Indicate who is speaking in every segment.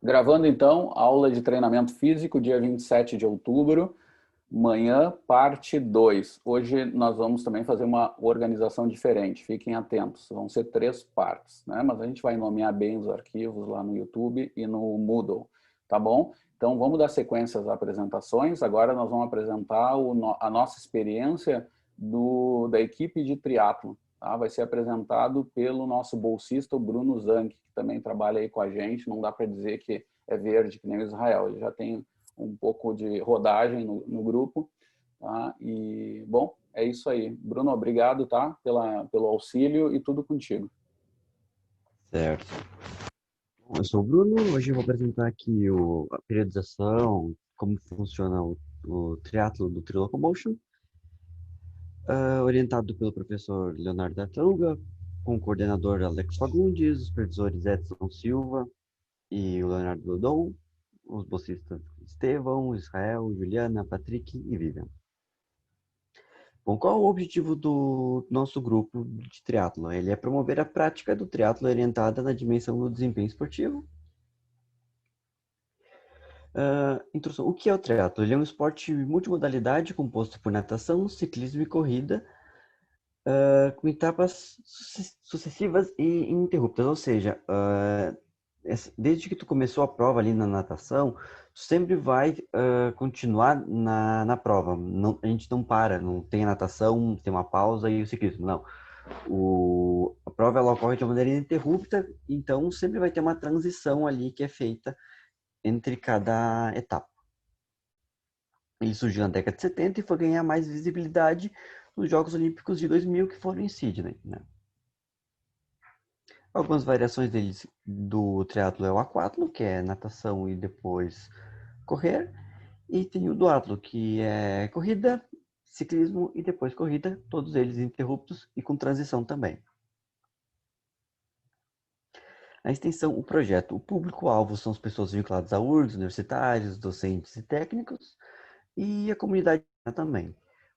Speaker 1: Gravando então, aula de treinamento físico, dia 27 de outubro, manhã, parte 2. Hoje nós vamos também fazer uma organização diferente, fiquem atentos, vão ser 3 partes, né? Mas a gente vai nomear bem os arquivos lá no YouTube e no Moodle, tá bom? Então vamos dar sequência às apresentações. Agora nós vamos apresentar a nossa experiência da equipe de triatlo. Tá? Vai ser apresentado pelo nosso bolsista, o Bruno Zanck, que também trabalha aí com a gente. Não dá para dizer que é verde, que nem o Israel. Ele já tem um pouco de rodagem no grupo. Tá? E, bom, é isso aí. Bruno, obrigado, tá? Pelo auxílio e tudo contigo.
Speaker 2: Certo. Bom, eu sou o Bruno, hoje eu vou apresentar aqui a periodização, como funciona o triatlo do Trilocomotion, orientado pelo professor Leonardo Tartaruga, com o coordenador Alex Fagundes, os supervisores Edson Silva e o Leonardo Dodon, os bolsistas Estevão, Israel, Juliana, Patrick e Vivian. Bom, qual é o objetivo do nosso grupo de triatlo? Ele é promover a prática do triatlo orientada na dimensão do desempenho esportivo. Introdução. O que é o triatlo? Ele é um esporte multimodalidade composto por natação, ciclismo e corrida, com etapas sucessivas e ininterruptas. Ou seja, desde que tu começou a prova ali na natação, tu sempre vai continuar na prova. Não, a gente não para, não tem a natação, tem uma pausa e o ciclismo. Não. A prova ela ocorre de uma maneira ininterrupta, então sempre vai ter uma transição ali que é feita entre cada etapa. Ele surgiu na década de 70 e foi ganhar mais visibilidade nos Jogos Olímpicos de 2000, que foram em Sydney, né? Algumas variações deles do triatlo é o aquatlo, que é natação e depois correr, e tem o duatlo, que é corrida, ciclismo e depois corrida, todos eles interruptos e com transição também. A extensão, o projeto, o público-alvo são as pessoas vinculadas a URGS, universitários, docentes e técnicos, e a comunidade também.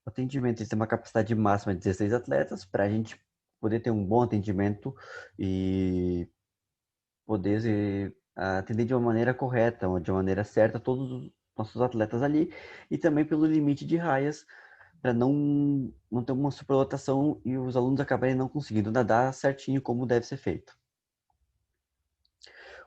Speaker 2: O atendimento tem uma capacidade máxima de 16 atletas para a gente poder ter um bom atendimento e poder atender de uma maneira correta, de uma maneira certa todos os nossos atletas ali e também pelo limite de raias para não ter uma superlotação e os alunos acabarem não conseguindo nadar certinho como deve ser feito.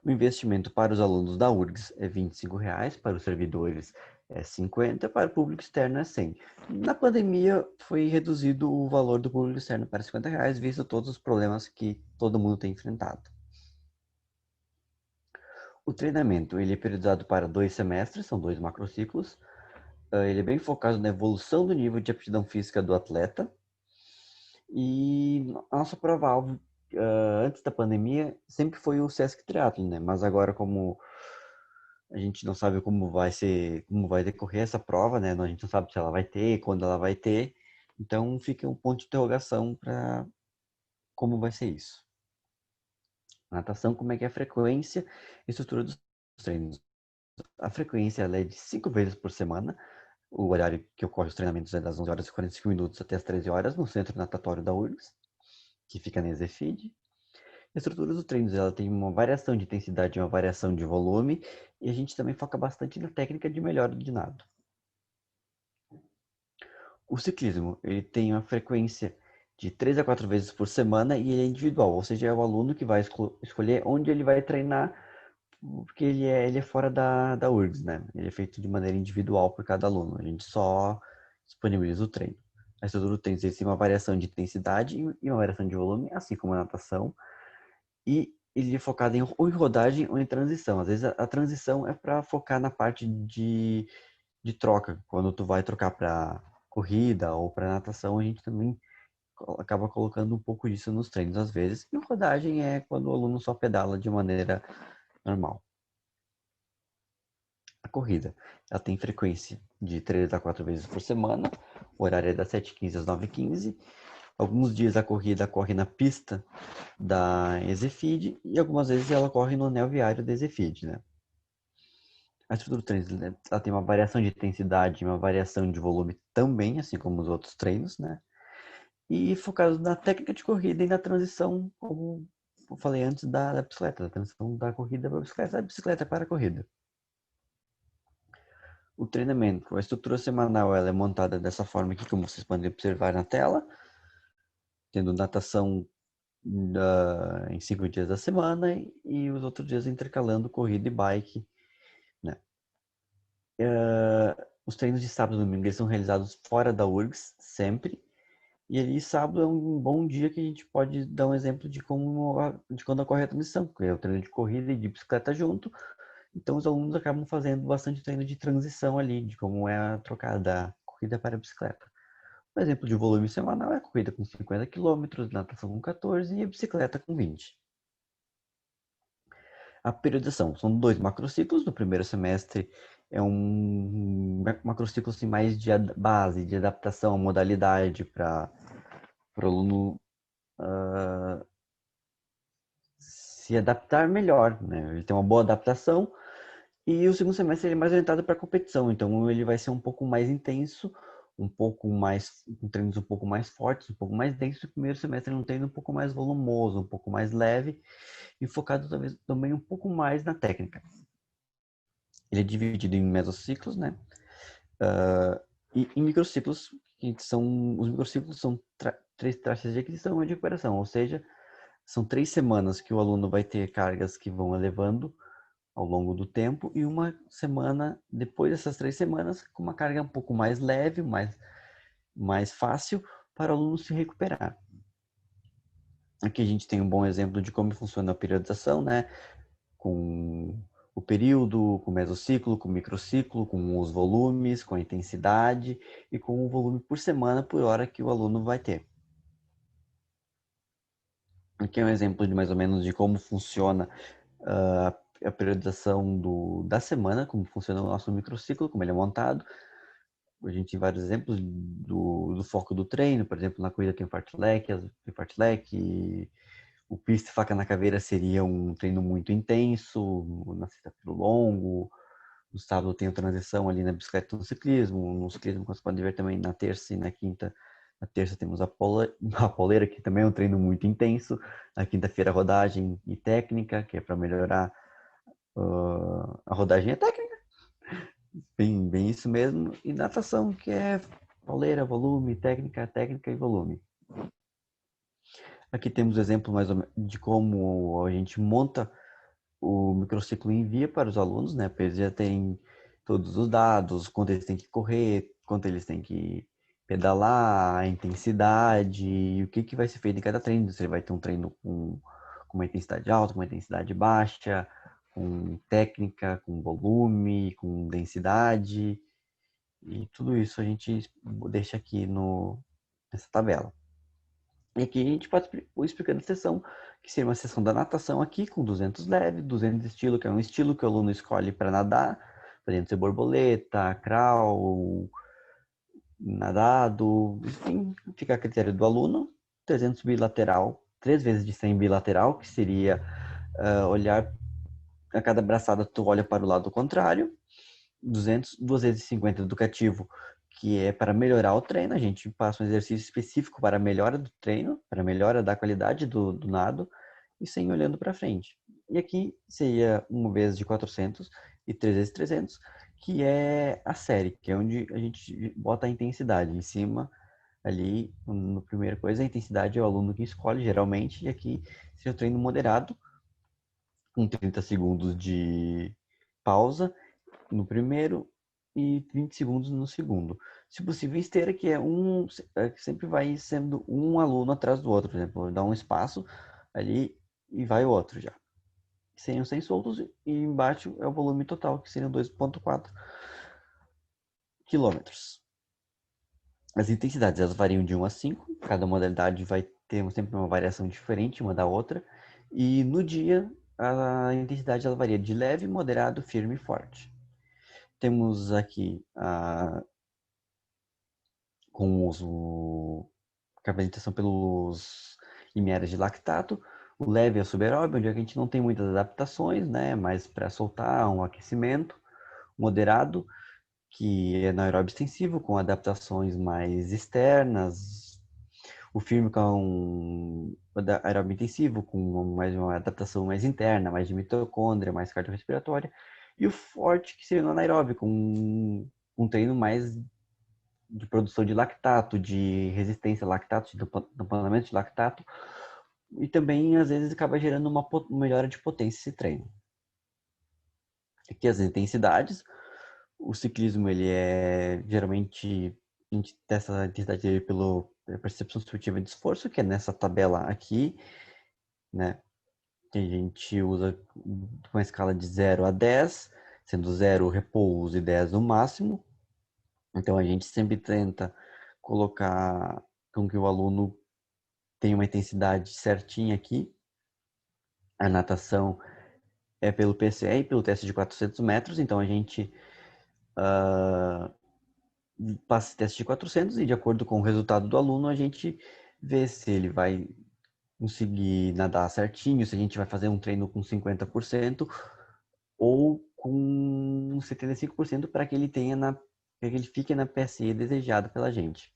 Speaker 2: O investimento para os alunos da URGS é R$ 25, para os servidores é 50, para o público externo é 100. Na pandemia foi reduzido o valor do público externo para R$ 50, visto todos os problemas que todo mundo tem enfrentado. O treinamento ele é periodizado para 2 semestres, são 2 macrociclos. Ele é bem focado na evolução do nível de aptidão física do atleta. E a nossa prova-alvo antes da pandemia sempre foi o Sesc Triathlon, né? Mas agora como a gente não sabe como vai decorrer essa prova, né? A gente não sabe se ela vai ter, quando ela vai ter. Então fica um ponto de interrogação para como vai ser isso. Natação, como é que é a frequência e estrutura dos treinos? A frequência ela é de 5 vezes por semana. O horário que ocorre os treinamentos é das 11 horas e 45 minutos até as 13 horas no Centro Natatório da URGS, que fica na Exefid. A estrutura dos treinos ela tem uma variação de intensidade e uma variação de volume, e a gente também foca bastante na técnica de melhora de nado. O ciclismo ele tem uma frequência de 3 a 4 vezes por semana e ele é individual, ou seja, é o aluno que vai escolher onde ele vai treinar, porque ele é fora da URGS, né? Ele é feito de maneira individual por cada aluno, a gente só disponibiliza o treino. A estrutura do treino tem uma variação de intensidade e uma variação de volume, assim como a natação, e ele é focado ou em rodagem ou em transição. Às vezes a transição é para focar na parte de troca. Quando tu vai trocar para corrida ou para natação, a gente também acaba colocando um pouco disso nos treinos às vezes. E rodagem é quando o aluno só pedala de maneira normal. A corrida, ela tem frequência de 3 a 4 vezes por semana. O horário é das 7h15 às 9h15. Alguns dias a corrida corre na pista da Exefid e algumas vezes ela corre no anel viário da Exefid, né? A estrutura do treino ela tem uma variação de intensidade e uma variação de volume também, assim como os outros treinos, né? E focado na técnica de corrida e na transição, como eu falei antes da bicicleta, da transição da corrida para a bicicleta, da bicicleta para a corrida. O treinamento, a estrutura semanal, ela é montada dessa forma aqui, como vocês podem observar na tela, tendo natação em 5 dias da semana e os outros dias intercalando corrida e bike, né? Os treinos de sábado e domingo eles são realizados fora da URGS, sempre. E ali sábado é um bom dia que a gente pode dar um exemplo de quando ocorre a transição, porque é o treino de corrida e de bicicleta junto. Então os alunos acabam fazendo bastante treino de transição ali, de como é a trocada da corrida para a bicicleta. Um exemplo de volume semanal é a corrida com 50 km, natação com 14 e a bicicleta com 20. A periodização são 2 macrociclos. No primeiro semestre é um macrociclo assim, mais de base, de adaptação, modalidade para o aluno se adaptar melhor, né? Ele tem uma boa adaptação. E o segundo semestre ele é mais orientado para a competição, então ele vai ser um pouco mais intenso, com treinos um pouco mais fortes, um pouco mais denso. O primeiro semestre é um treino um pouco mais volumoso, um pouco mais leve e focado talvez também um pouco mais na técnica. Ele é dividido em mesociclos, né? E em microciclos, os microciclos são 3 taxas de aquisição e de recuperação, ou seja, são 3 semanas que o aluno vai ter cargas que vão elevando ao longo do tempo e uma semana depois dessas 3 semanas com uma carga um pouco mais leve, mais fácil para o aluno se recuperar. Aqui a gente tem um bom exemplo de como funciona a periodização, né? Com o período, com o mesociclo, com o microciclo, com os volumes, com a intensidade e com o volume por semana, por hora que o aluno vai ter. Aqui é um exemplo de mais ou menos de como funciona a periodização da semana, como funciona o nosso microciclo, como ele é montado. A gente tem vários exemplos do foco do treino, por exemplo, na corrida tem o fartlek, o pista e faca na caveira seria um treino muito intenso, na sexta-feira longo, no sábado tem a transição ali na bicicleta no ciclismo, como você pode ver também na terça e na quinta. Na terça temos a poleira, que também é um treino muito intenso. Na quinta-feira rodagem e técnica, que é para melhorar a rodagem e a técnica. Bem isso mesmo. E natação, que é pauleira, volume, técnica, técnica e volume. Aqui temos exemplo mais ou menos de como a gente monta o microciclo e envia para os alunos, né? Para eles já terem todos os dados, quanto eles têm que correr, quanto eles têm que pedalar, a intensidade, e o que vai ser feito em cada treino. Se ele vai ter um treino com uma intensidade alta, com uma intensidade baixa, com técnica, com volume, com densidade, e tudo isso a gente deixa aqui nessa tabela. E aqui a gente pode explicando a sessão, que seria uma sessão da natação aqui, com 200 leve, 200 estilo, que é um estilo que o aluno escolhe para nadar, podendo ser borboleta, crawl, nadado, enfim, fica a critério do aluno. 300 bilateral, 3 vezes de 100 bilateral, que seria olhar a cada braçada, tu olha para o lado contrário. 200, 2 vezes 50 educativo, que é para melhorar o treino. A gente passa um exercício específico para a melhora do treino, para a melhora da qualidade do nado, e sem olhando para frente. E aqui seria 1 vez de 400 e 3 vezes 300, que é a série, que é onde a gente bota a intensidade em cima. Ali, no primeira coisa, a intensidade é o aluno que escolhe, geralmente, e aqui seria o treino moderado, com 30 segundos de pausa no primeiro e 20 segundos no segundo. Se possível, esteira, que que sempre vai sendo um aluno atrás do outro, por exemplo, dá um espaço ali e vai o outro já. Sem soltos, e embaixo é o volume total, que seriam 2,4 quilômetros. As intensidades, elas variam de 1 a 5, cada modalidade vai ter sempre uma variação diferente uma da outra, e no dia a intensidade ela varia de leve, moderado, firme e forte. Temos aqui com uso alimentação pelos limiares de lactato, o leve é o subaeróbio, onde a gente não tem muitas adaptações, né, mas para soltar um aquecimento moderado, que é anaeróbio extensivo, com adaptações mais externas. O firme com aeróbio intensivo, com mais uma adaptação mais interna, mais de mitocôndria, mais cardiorrespiratória. E o forte, que seria o anaeróbio, com um treino mais de produção de lactato, de resistência a lactato, de tamponamento de lactato. E também, às vezes, acaba gerando uma melhora de potência esse treino. Aqui as intensidades. O ciclismo, ele é geralmente, a gente testa a intensidade dele pela percepção subjetiva de esforço, que é nessa tabela aqui, né? Que a gente usa uma escala de 0 a 10, sendo 0 repouso e 10 no máximo. Então a gente sempre tenta colocar com que o aluno tenha uma intensidade certinha aqui. A natação é pelo PCE e pelo teste de 400 metros, então a gente passa esse teste de 400 e, de acordo com o resultado do aluno, a gente vê se ele vai conseguir nadar certinho, se a gente vai fazer um treino com 50% ou com 75% para que ele tenha para que ele fique na PSE desejada pela gente.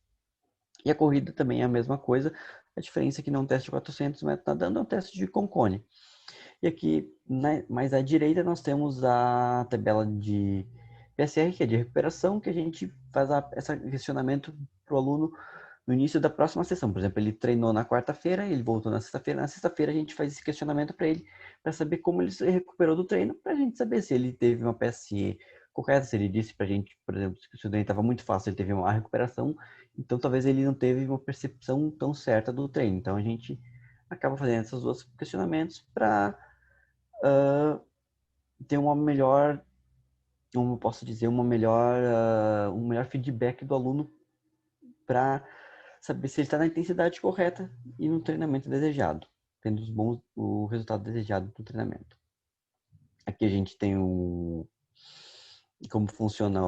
Speaker 2: E a corrida também é a mesma coisa, a diferença é que não é um teste de 400 metros nadando, é um teste de Concone. E aqui, mais à direita, nós temos a tabela de PSR, que é de recuperação, que a gente faz esse questionamento para o aluno no início da próxima sessão. Por exemplo, ele treinou na quarta-feira, ele voltou na sexta-feira. Na sexta-feira a gente faz esse questionamento para ele, para saber como ele se recuperou do treino, para a gente saber se ele teve uma PSE correta, se ele disse para a gente, por exemplo, se o treino estava muito fácil, ele teve uma recuperação, então talvez ele não teve uma percepção tão certa do treino. Então a gente acaba fazendo esses dois questionamentos para ter uma melhor, como eu posso dizer, um melhor feedback do aluno para saber se ele está na intensidade correta e no treinamento desejado, tendo o resultado desejado do treinamento. Aqui a gente tem como funciona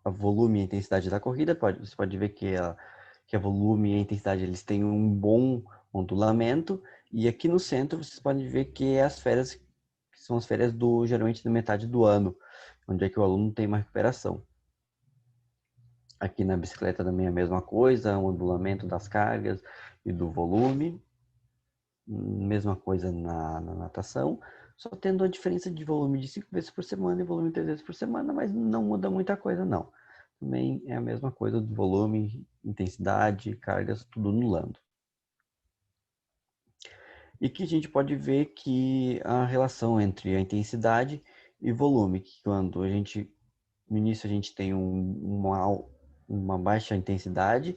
Speaker 2: a volume e a intensidade da corrida. Você pode ver que a volume e a intensidade eles têm um bom ondulamento. E aqui no centro vocês podem ver que as férias, que são as férias geralmente da metade do ano, onde é que o aluno tem uma recuperação. Aqui na bicicleta também é a mesma coisa, o ondulamento das cargas e do volume. Mesma coisa na natação, só tendo a diferença de volume de 5 vezes por semana e volume de 3 vezes por semana, mas não muda muita coisa não. Também é a mesma coisa do volume, intensidade, cargas, tudo anulando. E que a gente pode ver que a relação entre a intensidade e volume, que quando no início a gente tem uma baixa intensidade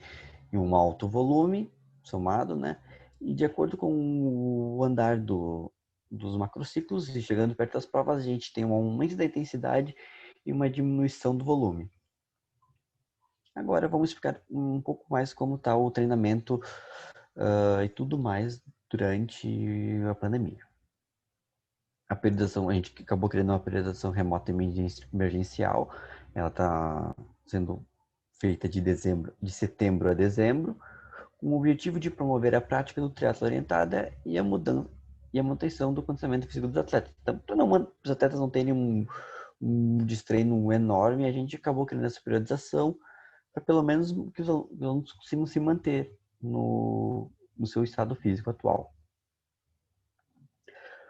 Speaker 2: e um alto volume somado, né? E de acordo com o andar dos macrociclos, e chegando perto das provas, a gente tem um aumento da intensidade e uma diminuição do volume. Agora vamos explicar um pouco mais como está o treinamento e tudo mais durante a pandemia. A periodização, a gente acabou criando uma periodização remota emergencial. Ela está sendo feita de setembro a dezembro, com o objetivo de promover a prática do triatlo orientada e a mudança e a manutenção do condicionamento físico dos atletas. Então, para os atletas não terem um destreino enorme, a gente acabou criando essa periodização para pelo menos que os alunos consigam se manter no seu estado físico atual.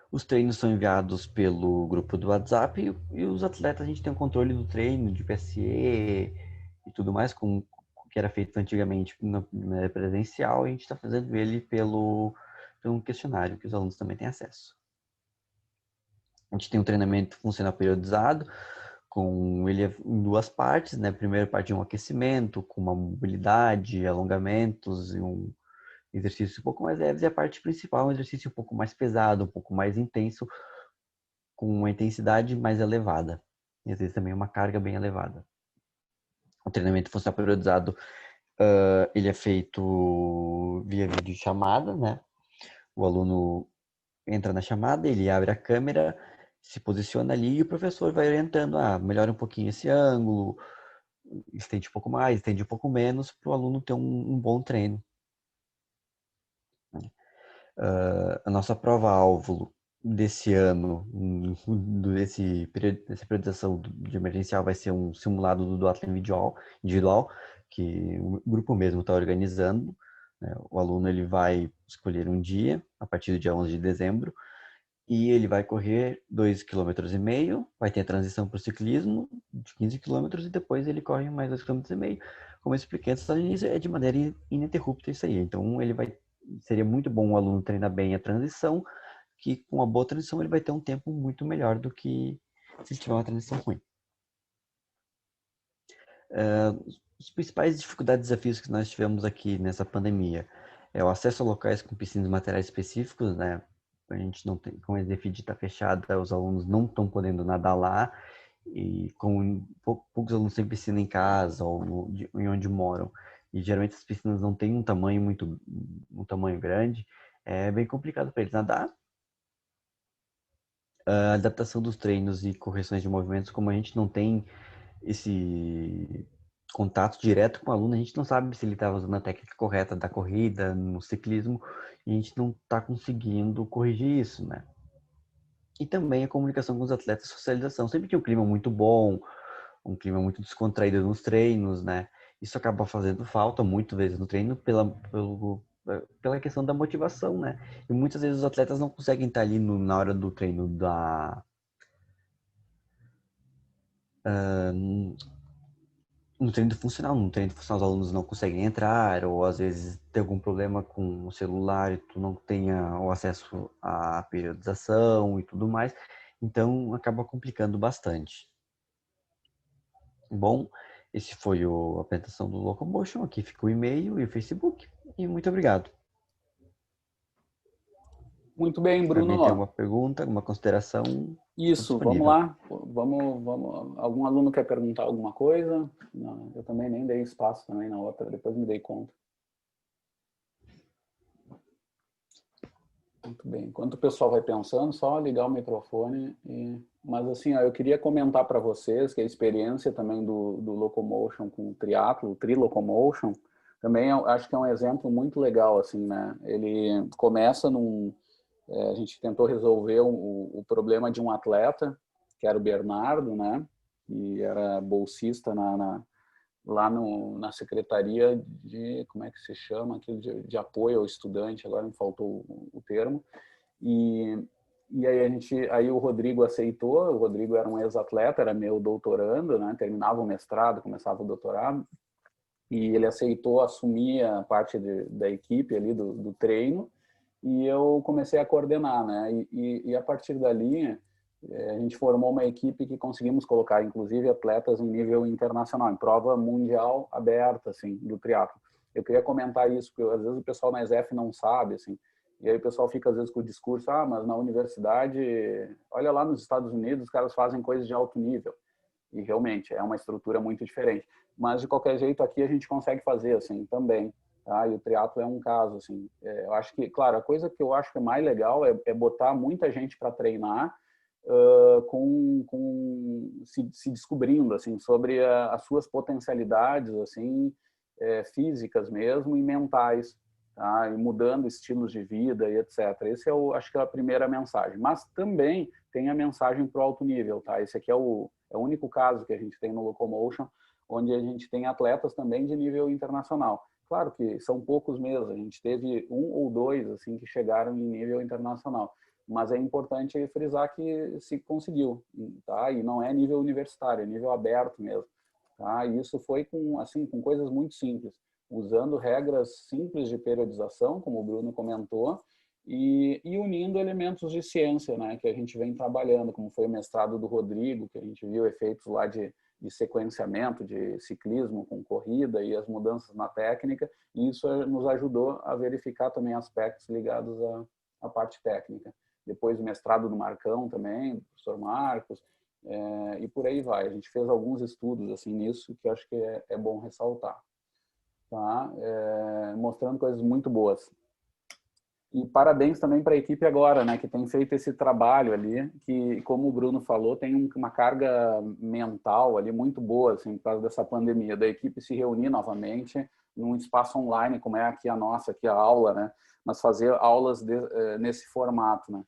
Speaker 2: Os treinos são enviados pelo grupo do WhatsApp e os atletas, a gente tem o controle do treino, de PSE e tudo mais, que era feito antigamente na presencial, e a gente está fazendo ele pelo um questionário que os alunos também têm acesso. A gente tem um treinamento funcional periodizado, com ele em duas partes, né? A primeira parte é um aquecimento, com uma mobilidade, alongamentos e um exercício um pouco mais leves, e a parte principal é um exercício um pouco mais pesado, um pouco mais intenso, com uma intensidade mais elevada. E às vezes também uma carga bem elevada. O treinamento funcional periodizado, ele é feito via videochamada, né? O aluno entra na chamada, ele abre a câmera, se posiciona ali e o professor vai orientando, melhora um pouquinho esse ângulo, estende um pouco mais, estende um pouco menos, para o aluno ter um bom treino. A nossa prova-alvo desse ano, dessa periodização de emergencial, vai ser um simulado do duatlon individual, que o grupo mesmo está organizando. né? O aluno ele vai escolher um dia, a partir do dia 11 de dezembro, e ele vai correr 2,5 km, vai ter a transição para o ciclismo de 15 km e depois ele corre mais 2,5 km. Como eu expliquei antes no início, é de maneira ininterrupta isso aí. Então seria muito bom o aluno treinar bem a transição, que com uma boa transição ele vai ter um tempo muito melhor do que se ele tiver uma transição ruim. Os principais dificuldades e desafios que nós tivemos aqui nessa pandemia é o acesso a locais com piscinas e materiais específicos, né? A gente não tem, como a EZFID está fechada, os alunos não estão podendo nadar lá, e com poucos alunos têm piscina em casa ou em onde moram, e geralmente as piscinas não têm um tamanho grande, é bem complicado para eles nadar. A adaptação dos treinos e correções de movimentos, como a gente não tem esse contato direto com o aluno, a gente não sabe se ele estava usando a técnica correta da corrida, no ciclismo, e a gente não está conseguindo corrigir isso, né? E também a comunicação com os atletas, socialização. Sempre que um clima muito bom, um clima muito descontraído nos treinos, né? Isso acaba fazendo falta muitas vezes no treino pela questão da motivação, né? E muitas vezes os atletas não conseguem estar ali na hora do treino no treino funcional os alunos não conseguem entrar, ou às vezes tem algum problema com o celular e tu não tenha o acesso à periodização e tudo mais, então acaba complicando bastante. Bom, esse foi a apresentação do Locomotion, aqui fica o e-mail e o Facebook, e muito obrigado.
Speaker 1: Muito bem,
Speaker 2: Se alguém tem
Speaker 1: Bruno.
Speaker 2: alguma pergunta, alguma consideração, estou
Speaker 1: Isso, vamos
Speaker 2: disponível.
Speaker 1: lá. Vamos. Algum aluno quer perguntar alguma coisa? Não, eu também nem dei espaço também na outra, depois me dei conta. Muito bem. Enquanto o pessoal vai pensando, só ligar o microfone. Mas assim, ó, eu queria comentar para vocês que a experiência também do Locomotion com o triatlo, o Trilocomotion, também eu acho que é um exemplo muito legal, assim, né? Ele começa a gente tentou resolver o problema de um atleta, que era o Bernardo, né? Que era bolsista lá na secretaria como é que se chama, aquilo de apoio ao estudante, agora me faltou o termo. E aí o Rodrigo aceitou. O Rodrigo era um ex-atleta, era meu doutorando, né? Terminava o mestrado, começava o doutorado, e ele aceitou assumir a parte da equipe ali do treino, e eu comecei a coordenar, né? E a partir dali a gente formou uma equipe que conseguimos colocar, inclusive, atletas em nível internacional, em prova mundial aberta, assim, do triatlo. Eu queria comentar isso, porque às vezes o pessoal na ESEF não sabe, assim, e aí o pessoal fica às vezes com o discurso, mas na universidade, olha lá nos Estados Unidos, os caras fazem coisas de alto nível. E realmente é uma estrutura muito diferente. Mas de qualquer jeito aqui a gente consegue fazer assim também, tá? E o triatlo é um caso assim. Eu acho que, claro, a coisa que eu acho que é mais legal é botar muita gente para treinar, se descobrindo assim sobre as suas potencialidades assim, físicas mesmo e mentais, tá? E mudando estilos de vida e etc. Esse acho que é a primeira mensagem. Mas também tem a mensagem para o alto nível, tá? Esse aqui é o único caso que a gente tem no Locomotion, onde a gente tem atletas também de nível internacional. Claro que são poucos mesmo, a gente teve um ou dois assim que chegaram em nível internacional, mas é importante frisar que se conseguiu, tá? E não é nível universitário, é nível aberto mesmo, tá? E isso foi com coisas muito simples, usando regras simples de periodização, como o Bruno comentou, e unindo elementos de ciência, né, que a gente vem trabalhando, como foi o mestrado do Rodrigo, que a gente viu efeitos lá de sequenciamento de ciclismo com corrida e as mudanças na técnica, e isso nos ajudou a verificar também aspectos ligados à parte técnica. Depois o mestrado do Marcão também, do professor Marcos, e por aí vai. A gente fez alguns estudos assim nisso que eu acho que é bom ressaltar, tá? Mostrando coisas muito boas. E parabéns também para a equipe agora, né, que tem feito esse trabalho ali, que, como o Bruno falou, tem uma carga mental ali muito boa, assim, por causa dessa pandemia, da equipe se reunir novamente num espaço online, como é aqui a nossa, aqui a aula, né, mas fazer aulas nesse formato, né,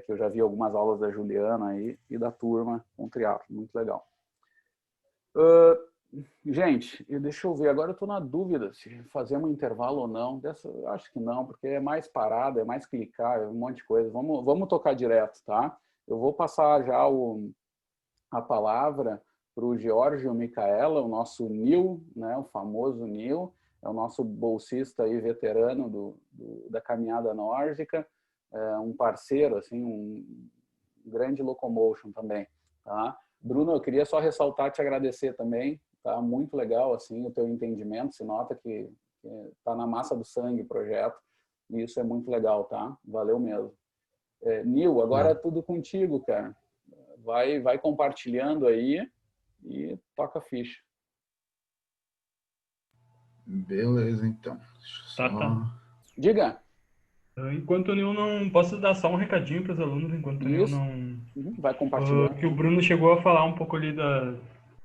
Speaker 1: que eu já vi algumas aulas da Juliana aí e da turma com triatlo, muito legal. Gente, deixa eu ver, agora eu estou na dúvida se fazer um intervalo ou não. Eu acho que não, porque é mais parada, é mais clicar, é um monte de coisa. Vamos tocar direto, tá? Eu vou passar já a palavra para o Giorgio Micaela, o nosso Nil, né, o famoso Nil, é o nosso bolsista aí veterano da caminhada nórdica, um parceiro, assim, um grande locomotion também, tá? Bruno, eu queria só ressaltar, te agradecer também, tá? Muito legal, assim, o teu entendimento, se nota que tá na massa do sangue o projeto, e isso é muito legal, tá? Valeu mesmo. Nil, agora é
Speaker 2: Não.
Speaker 1: tudo contigo, cara. Vai compartilhando aí e toca a ficha.
Speaker 3: Beleza, então. Deixa eu
Speaker 4: Tá.
Speaker 3: só...
Speaker 1: Diga.
Speaker 4: Enquanto o Nil não... Posso dar só um recadinho para os alunos, enquanto o Nil
Speaker 1: Isso.
Speaker 4: não...
Speaker 1: Vai compartilhando.
Speaker 4: Que o Bruno chegou a falar um pouco ali da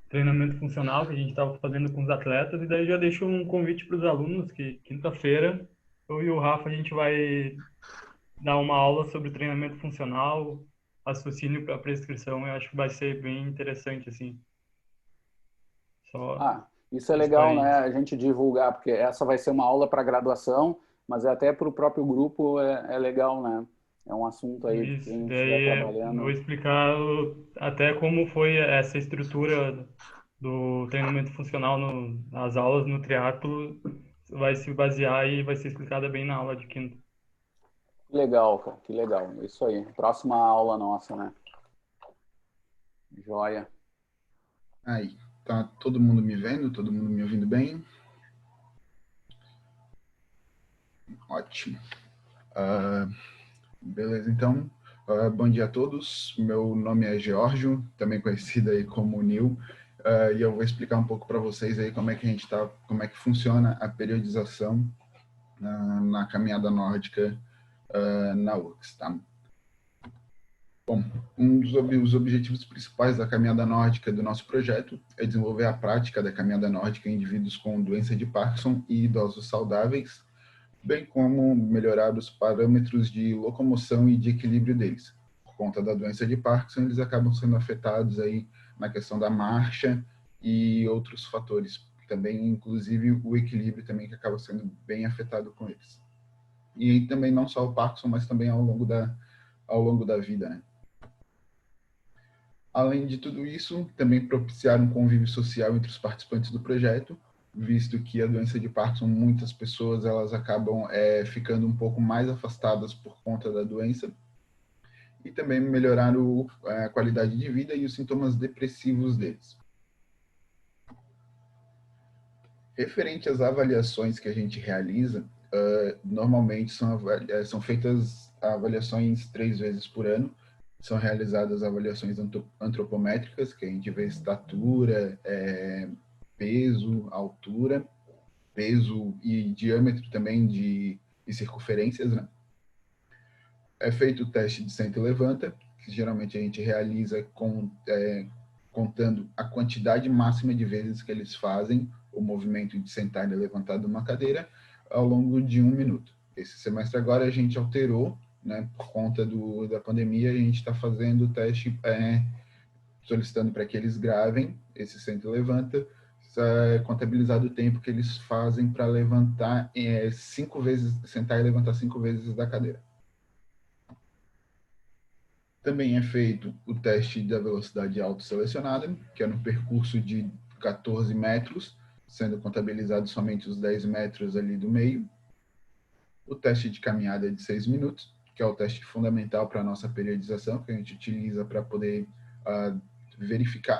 Speaker 4: treinamento funcional que a gente estava fazendo com os atletas, e daí já deixo um convite para os alunos que quinta-feira eu e o Rafa a gente vai dar uma aula sobre treinamento funcional, raciocínio para prescrição. Eu acho que vai ser bem interessante, assim. Só
Speaker 1: Isso é
Speaker 4: listar
Speaker 1: legal, né?
Speaker 4: aí.
Speaker 1: A gente divulgar, porque essa vai ser uma aula para graduação, mas até para o próprio grupo é legal, né? É um assunto aí que a
Speaker 4: Isso,
Speaker 1: gente estiver
Speaker 4: daí eu vou
Speaker 1: trabalhando.
Speaker 4: explicar até como foi essa estrutura do treinamento funcional nas aulas no triatlo, vai se basear e vai ser explicada bem na aula de quinta.
Speaker 1: Que legal, cara, que legal. Isso aí. Próxima aula nossa, né? Joia.
Speaker 3: Aí, tá todo mundo me vendo? Todo mundo me ouvindo bem? Ótimo. Beleza, então. Bom dia a todos. Meu nome é Geórgio, também conhecido aí como Nil, e eu vou explicar um pouco para vocês aí como é que como é que funciona a periodização na caminhada nórdica na URGS, tá? Bom, os objetivos principais da caminhada nórdica do nosso projeto é desenvolver a prática da caminhada nórdica em indivíduos com doença de Parkinson e idosos saudáveis, bem como melhorar os parâmetros de locomoção e de equilíbrio deles. Por conta da doença de Parkinson, eles acabam sendo afetados aí na questão da marcha e outros fatores, também inclusive o equilíbrio também que acaba sendo bem afetado com eles. E também não só o Parkinson, mas também ao longo da vida, né? Além de tudo isso, também propiciar um convívio social entre os participantes do projeto, visto que a doença de Parkinson, muitas pessoas elas acabam ficando um pouco mais afastadas por conta da doença, e também melhorar a qualidade de vida e os sintomas depressivos deles. Referente às avaliações que a gente realiza, normalmente são feitas avaliações 3 vezes por ano. São realizadas avaliações antropométricas, que a gente vê estatura, peso, altura, peso e diâmetro também de circunferências, né? É feito o teste de senta e levanta, que geralmente a gente realiza contando a quantidade máxima de vezes que eles fazem o movimento de sentar e levantar de uma cadeira ao longo de 1 minuto. Esse semestre agora a gente alterou, né, por conta da pandemia, a gente está fazendo o teste solicitando para que eles gravem esse senta e levanta, contabilizado o tempo que eles fazem para levantar 5 vezes, sentar e levantar 5 vezes da cadeira. Também é feito o teste da velocidade autoselecionada, que é no percurso de 14 metros, sendo contabilizados somente os 10 metros ali do meio. O teste de caminhada de 6 minutos, que é o teste fundamental para a nossa periodização, que a gente utiliza para poder verificar,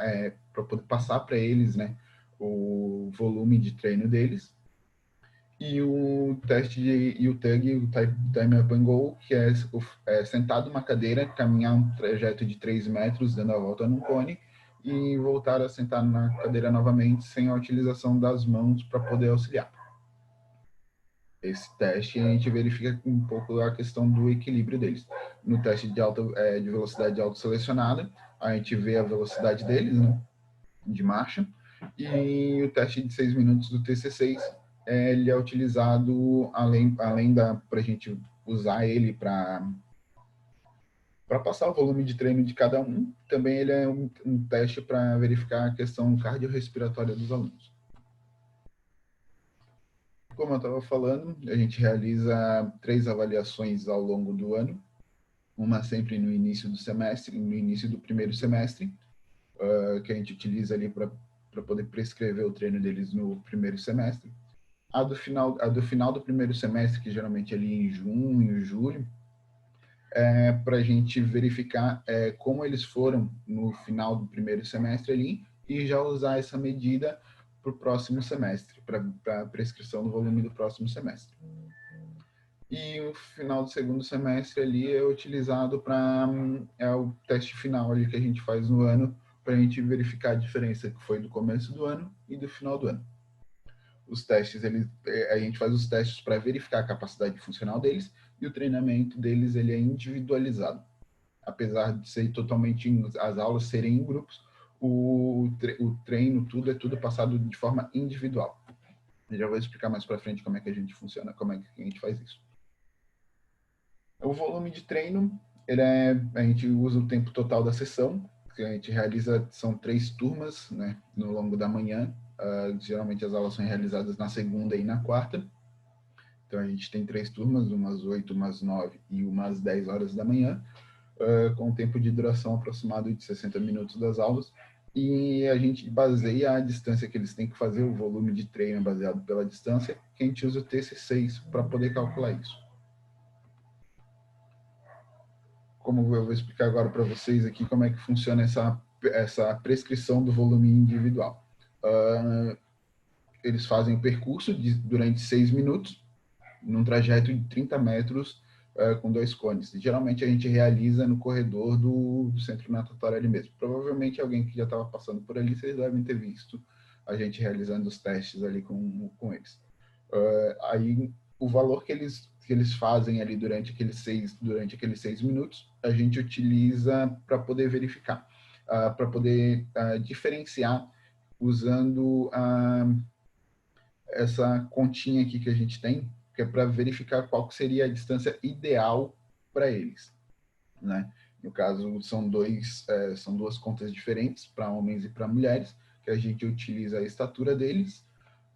Speaker 3: para poder passar para eles, né, o volume de treino deles. E o e o TUG, o Time Up and Go, que é sentado numa cadeira, caminhar um trajeto de 3 metros, dando a volta num cone, e voltar a sentar na cadeira novamente, sem a utilização das mãos para poder auxiliar. Esse teste a gente verifica um pouco a questão do equilíbrio deles. No teste de velocidade autoselecionada, a gente vê a velocidade deles, né, de marcha, e o teste de 6 minutos do TC6, ele é utilizado, além para a gente usar ele para Para passar o volume de treino de cada um, também ele é um teste para verificar a questão cardiorrespiratória dos alunos. Como eu estava falando, a gente realiza 3 avaliações ao longo do ano, uma sempre no início do semestre, no início do primeiro semestre, que a gente utiliza ali para poder prescrever o treino deles no primeiro semestre. A do final do primeiro semestre, que geralmente é ali em junho, julho, para a gente verificar como eles foram no final do primeiro semestre ali e já usar essa medida para o próximo semestre, para a prescrição do volume do próximo semestre. E o final do segundo semestre ali é utilizado para o teste final ali que a gente faz no ano, para a gente verificar a diferença que foi do começo do ano e do final do ano. Os testes, a gente faz os testes para verificar a capacidade funcional deles, e o treinamento deles ele é individualizado. Apesar de ser totalmente, as aulas serem em grupos, o treino, tudo é tudo passado de forma individual. Eu já vou explicar mais para frente como é que a gente funciona, como é que a gente faz isso. O volume de treino, a gente usa o tempo total da sessão, que a gente realiza, são 3 turmas, né, no longo da manhã. Geralmente as aulas são realizadas na segunda e na quarta. Então a gente tem 3 turmas, umas 8, umas 9 e umas 10 horas da manhã, com um tempo de duração aproximado de 60 minutos das aulas. E a gente baseia a distância que eles têm que fazer, o volume de treino baseado pela distância, que a gente usa o TC6 para poder calcular isso. Como eu vou explicar agora para vocês aqui como é que funciona essa prescrição do volume individual. Eles fazem o percurso durante 6 minutos, num trajeto de 30 metros com 2 cones. Geralmente a gente realiza no corredor do centro natatório ali mesmo. Provavelmente alguém que já estava passando por ali, vocês devem ter visto a gente realizando os testes ali com eles. Aí o valor que eles fazem ali durante aqueles 6 minutos, a gente utiliza para poder verificar, para poder diferenciar usando essa continha aqui que a gente tem, que é para verificar qual seria a distância ideal para eles, né? No caso, são duas contas diferentes para homens e para mulheres, que a gente utiliza a estatura deles,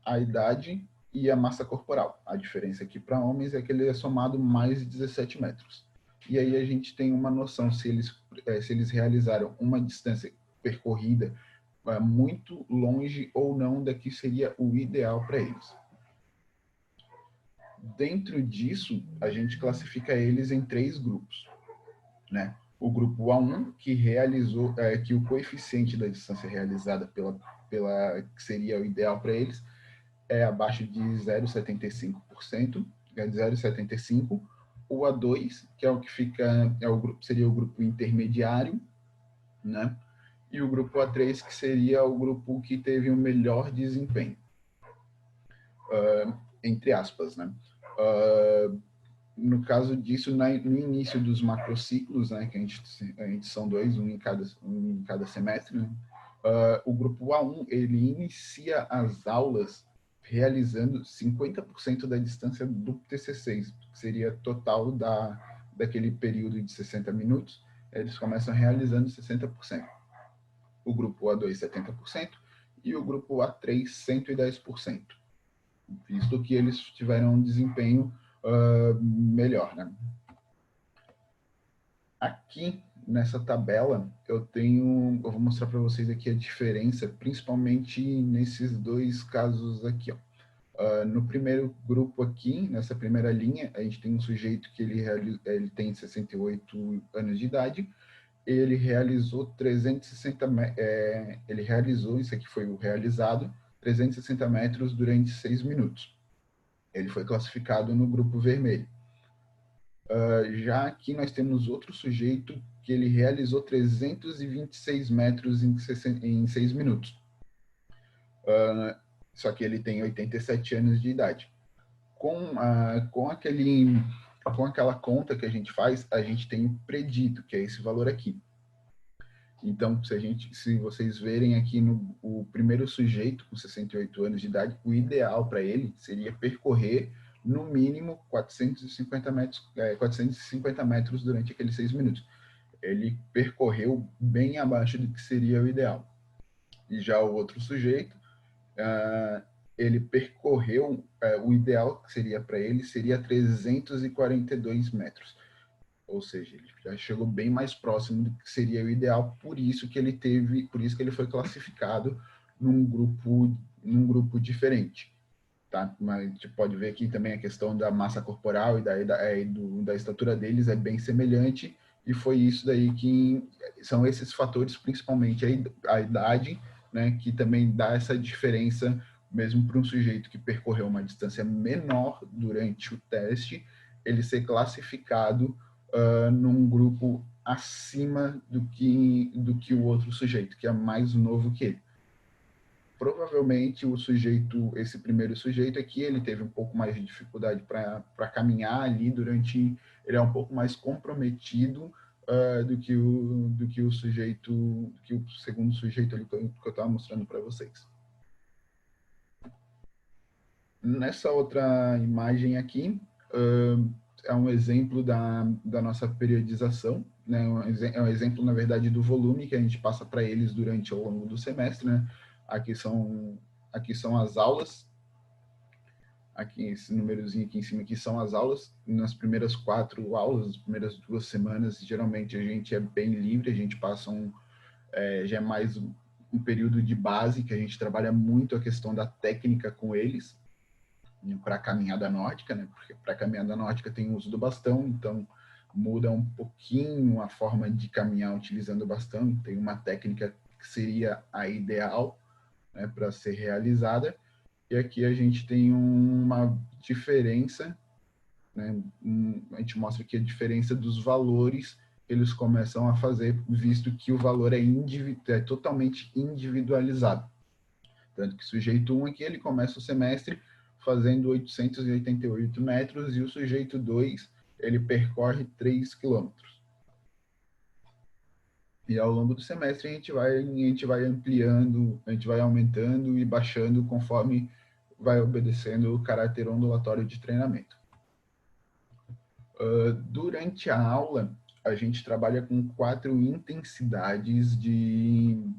Speaker 3: a idade e a massa corporal. A diferença aqui para homens é que ele é somado mais de 17 metros. E aí a gente tem uma noção se eles realizaram uma distância percorrida muito longe ou não da que seria o ideal para eles. Dentro disso, a gente classifica eles em 3 grupos, né? O grupo A1, que realizou, que o coeficiente da distância realizada que seria o ideal para eles, é abaixo de 0,75%, é de 0,75%. O A2, que é o que seria o grupo intermediário, né? E o grupo A3, que seria o grupo que teve o melhor desempenho, entre aspas, né? No caso disso, no início dos macrociclos, né, que a gente são 2, um em cada semestre, né? O grupo A1, ele inicia as aulas realizando 50% da distância do TC6, que seria total daquele período de 60 minutos, eles começam realizando 60%. O grupo A2, 70%, e o grupo A3, 110%, visto que eles tiveram um desempenho melhor, né? Aqui nessa tabela eu vou mostrar para vocês aqui a diferença, principalmente nesses 2 casos aqui, ó. No primeiro grupo aqui, nessa primeira linha, a gente tem um sujeito que ele tem 68 anos de idade. Ele realizou 360 ele realizou, isso aqui foi o realizado, 360 metros durante 6 minutos. Ele foi classificado no grupo vermelho. Já aqui nós temos outro sujeito que ele realizou 326 metros em 6 minutos. Só que ele tem 87 anos de idade. Com aquela conta que a gente faz, a gente tem o predito, que é esse valor aqui. Então, se vocês verem aqui o primeiro sujeito com 68 anos de idade, o ideal para ele seria percorrer no mínimo 450 metros durante aqueles 6 minutos. ele percorreu bem abaixo do que seria o ideal. E já o outro sujeito, ele percorreu, o ideal que seria para ele seria 342 metros. Ou seja, ele já chegou bem mais próximo do que seria o ideal, por isso que ele foi classificado num grupo diferente. Tá? Mas a gente pode ver aqui também a questão da massa corporal e da estatura deles é bem semelhante, e foi isso daí que são esses fatores, principalmente a idade, né, que também dá essa diferença, mesmo para um sujeito que percorreu uma distância menor durante o teste, ele ser classificado num grupo acima do que o outro sujeito, que é mais novo que ele. Provavelmente esse primeiro sujeito aqui, ele teve um pouco mais de dificuldade para caminhar ali ele é um pouco mais comprometido do que o segundo sujeito ali que eu estava mostrando para vocês. Nessa outra imagem aqui, é um exemplo da nossa periodização, né? É um exemplo, na verdade, do volume que a gente passa para eles durante ao longo do semestre, né? Aqui são as aulas. Aqui, esse númerozinho aqui em cima aqui são as aulas. Nas primeiras 4 aulas, nas primeiras 2 semanas, geralmente a gente é bem livre, a gente passa já é mais um período de base, que a gente trabalha muito a questão da técnica com eles, para a caminhada nórdica, né? Porque para a caminhada nórdica tem o uso do bastão, então muda um pouquinho a forma de caminhar utilizando o bastão, tem uma técnica que seria a ideal, né, para ser realizada, e aqui a gente tem uma diferença, né? A gente mostra aqui a diferença dos valores que eles começam a fazer, visto que o valor é totalmente individualizado. Tanto que o sujeito 1 aqui, ele começa o semestre fazendo 888 metros, e o sujeito 2, ele percorre 3 quilômetros. E ao longo do semestre a gente vai ampliando, a gente vai aumentando e baixando conforme vai obedecendo o caráter ondulatório de treinamento. Durante a aula, a gente trabalha com 4 intensidades de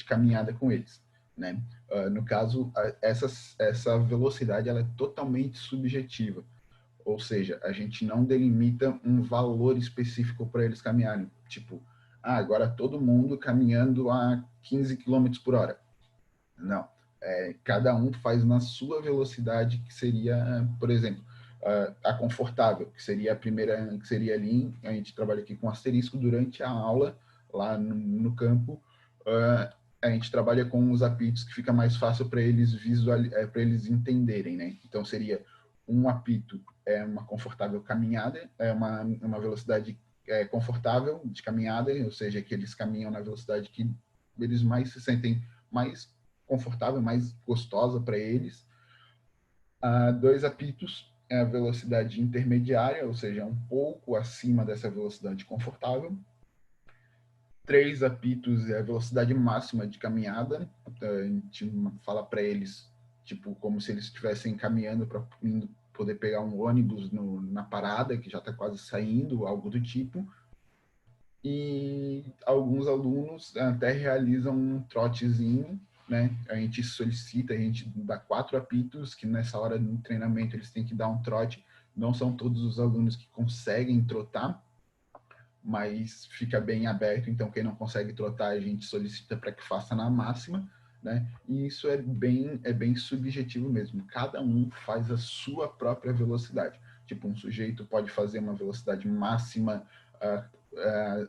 Speaker 3: caminhada com eles, né? No caso, essa velocidade ela é totalmente subjetiva, ou seja, a gente não delimita um valor específico para eles caminharem, tipo, agora todo mundo caminhando a 15 km por hora. Não, cada um faz na sua velocidade, que seria, por exemplo, a confortável, que seria a primeira, que seria ali, a gente trabalha aqui com asterisco durante a aula, lá no campo, a gente trabalha com os apitos que fica mais fácil para eles para eles entenderem, né? Então seria um apito é uma confortável caminhada, é uma velocidade confortável de caminhada, ou seja, que eles caminham na velocidade que eles mais se sentem mais confortável, mais gostosa para eles. 2 apitos é a velocidade intermediária, ou seja, um pouco acima dessa velocidade confortável. 3 apitos é a velocidade máxima de caminhada. A gente fala para eles, tipo, como se eles estivessem caminhando para poder pegar um ônibus na parada, que já está quase saindo, algo do tipo. E alguns alunos até realizam um trotezinho, né? A gente solicita, a gente dá 4 apitos, que nessa hora do treinamento eles têm que dar um trote. Não são todos os alunos que conseguem trotar, mas fica bem aberto, então quem não consegue trotar a gente solicita para que faça na máxima, né? E isso é bem subjetivo mesmo, cada um faz a sua própria velocidade. Tipo, um sujeito pode fazer uma velocidade máxima,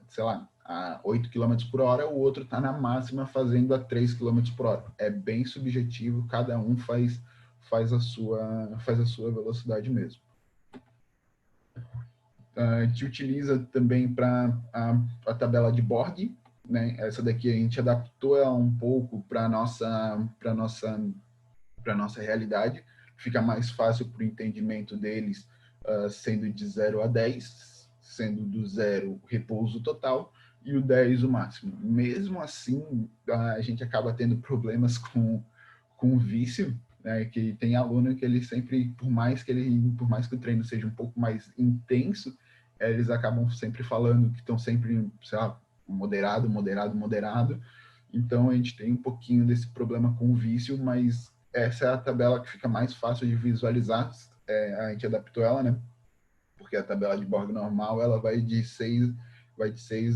Speaker 3: sei lá, a 8 km por hora, o outro está na máxima fazendo a 3 km por hora. É bem subjetivo, cada um faz a sua velocidade mesmo. A gente utiliza também para a tabela de Borg, né? Essa daqui a gente adaptou ela um pouco para nossa realidade, fica mais fácil para o entendimento deles, sendo de 0 a 10, sendo do 0 repouso total e o 10 o máximo. Mesmo assim, a gente acaba tendo problemas com o vício, né? Que tem aluno que ele sempre, por mais que o treino seja um pouco mais intenso, eles acabam sempre falando que estão sempre, sei lá, moderado, moderado, moderado. Então, a gente tem um pouquinho desse problema com o vício, mas essa é a tabela que fica mais fácil de visualizar. A gente adaptou ela, né? Porque a tabela de Borg normal, ela vai de 6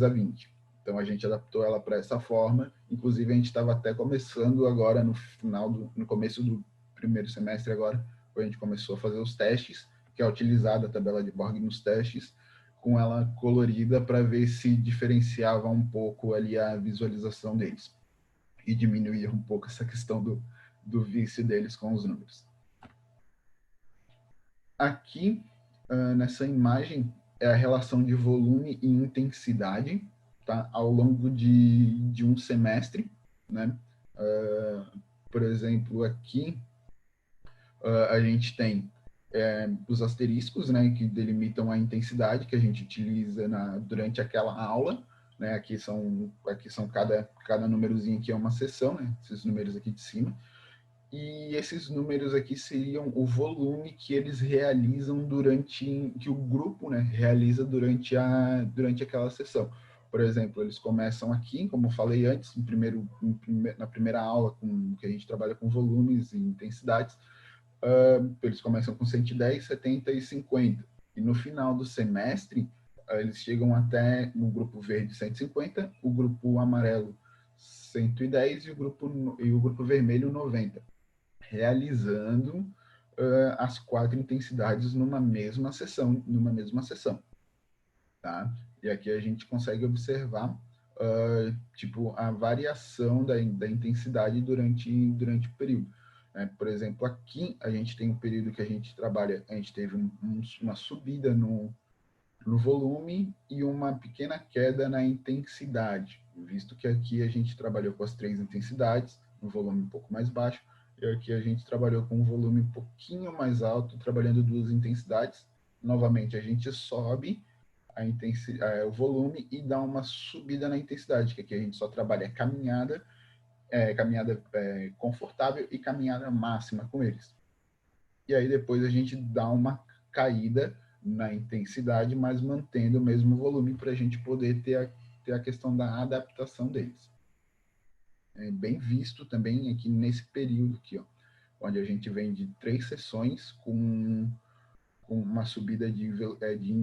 Speaker 3: a 20. Então, a gente adaptou ela para essa forma. Inclusive, a gente estava até começando agora, no começo do primeiro semestre agora, quando a gente começou a fazer os testes, que é utilizada a tabela de Borg nos testes, com ela colorida para ver se diferenciava um pouco ali a visualização deles e diminuía um pouco essa questão do vício deles com os números. Aqui, nessa imagem, é a relação de volume e intensidade, tá? Ao longo de um semestre, né? Por exemplo, aqui a gente tem os asteriscos, né, que delimitam a intensidade que a gente utiliza durante aquela aula, né? Aqui são cada númerozinho aqui é uma seção, né? Esses números aqui de cima. E esses números aqui seriam o volume que eles realizam que o grupo, né, realiza durante aquela sessão. Por exemplo, eles começam aqui, como eu falei antes, na primeira aula, que a gente trabalha com volumes e intensidades, eles começam com 110, 70 e 50. E no final do semestre, eles chegam até o grupo verde 150, o grupo amarelo 110 e o grupo vermelho 90. Realizando as 4 intensidades numa mesma sessão, tá? E aqui a gente consegue observar tipo a variação da intensidade durante o período. Por exemplo, aqui a gente tem um período que a gente teve uma subida no volume e uma pequena queda na intensidade, visto que aqui a gente trabalhou com as 3 intensidades, no volume um pouco mais baixo, e aqui a gente trabalhou com um volume um pouquinho mais alto, trabalhando 2 intensidades. Novamente, a gente sobe o volume e dá uma subida na intensidade, que aqui a gente só trabalha caminhada confortável e caminhada máxima com eles. E aí depois a gente dá uma caída na intensidade, mas mantendo o mesmo volume para a gente poder ter a questão da adaptação deles. É bem visto também aqui nesse período aqui, ó, onde a gente vem de 3 sessões com uma subida de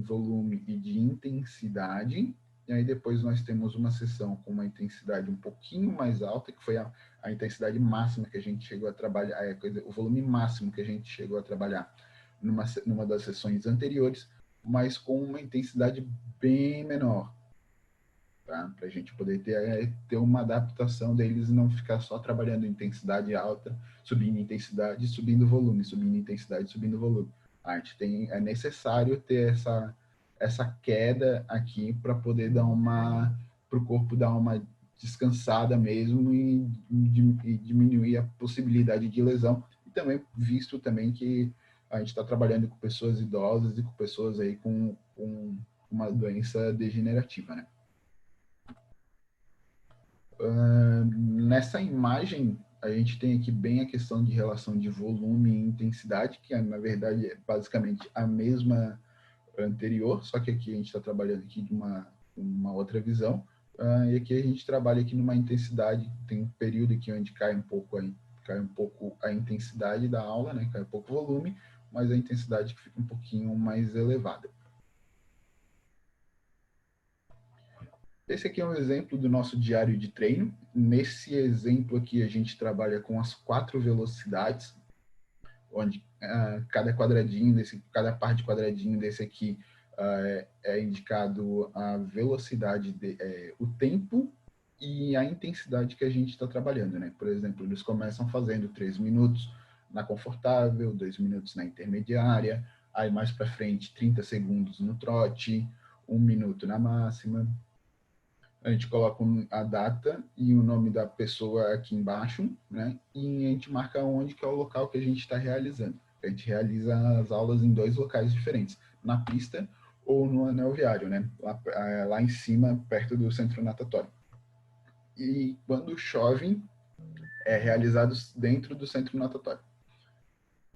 Speaker 3: volume e de intensidade, e aí depois nós temos uma sessão com uma intensidade um pouquinho mais alta, que foi a intensidade máxima que a gente chegou a trabalhar, o volume máximo que a gente chegou a trabalhar numa das sessões anteriores, mas com uma intensidade bem menor, tá? Para a gente poder ter uma adaptação deles, não ficar só trabalhando intensidade alta, subindo intensidade, subindo volume, subindo intensidade, subindo volume. É necessário ter essa queda aqui para poder para o corpo dar uma descansada mesmo e diminuir a possibilidade de lesão. E também visto também que a gente está trabalhando com pessoas idosas e com pessoas aí com uma doença degenerativa, né? Nessa imagem, a gente tem aqui bem a questão de relação de volume e intensidade, que na verdade é basicamente a mesma anterior, só que aqui a gente está trabalhando aqui de uma outra visão, e aqui a gente trabalha aqui numa intensidade, tem um período aqui onde cai um pouco a intensidade da aula, né? Cai um pouco o volume, mas a intensidade que fica um pouquinho mais elevada. Esse aqui é um exemplo do nosso diário de treino. Nesse exemplo aqui, a gente trabalha com as 4 velocidades, onde cada parte de quadradinho desse aqui é indicado a velocidade, o tempo e a intensidade que a gente está trabalhando, né? Por exemplo, eles começam fazendo 3 minutos na confortável, 2 minutos na intermediária, aí mais para frente 30 segundos no trote, 1 minuto na máxima. A gente coloca a data e o nome da pessoa aqui embaixo, né? E a gente marca onde que é o local que a gente está realizando. A gente realiza as aulas em 2 locais diferentes, na pista ou no anel viário, né? Lá em cima, perto do centro natatório. E quando chove, é realizado dentro do centro natatório.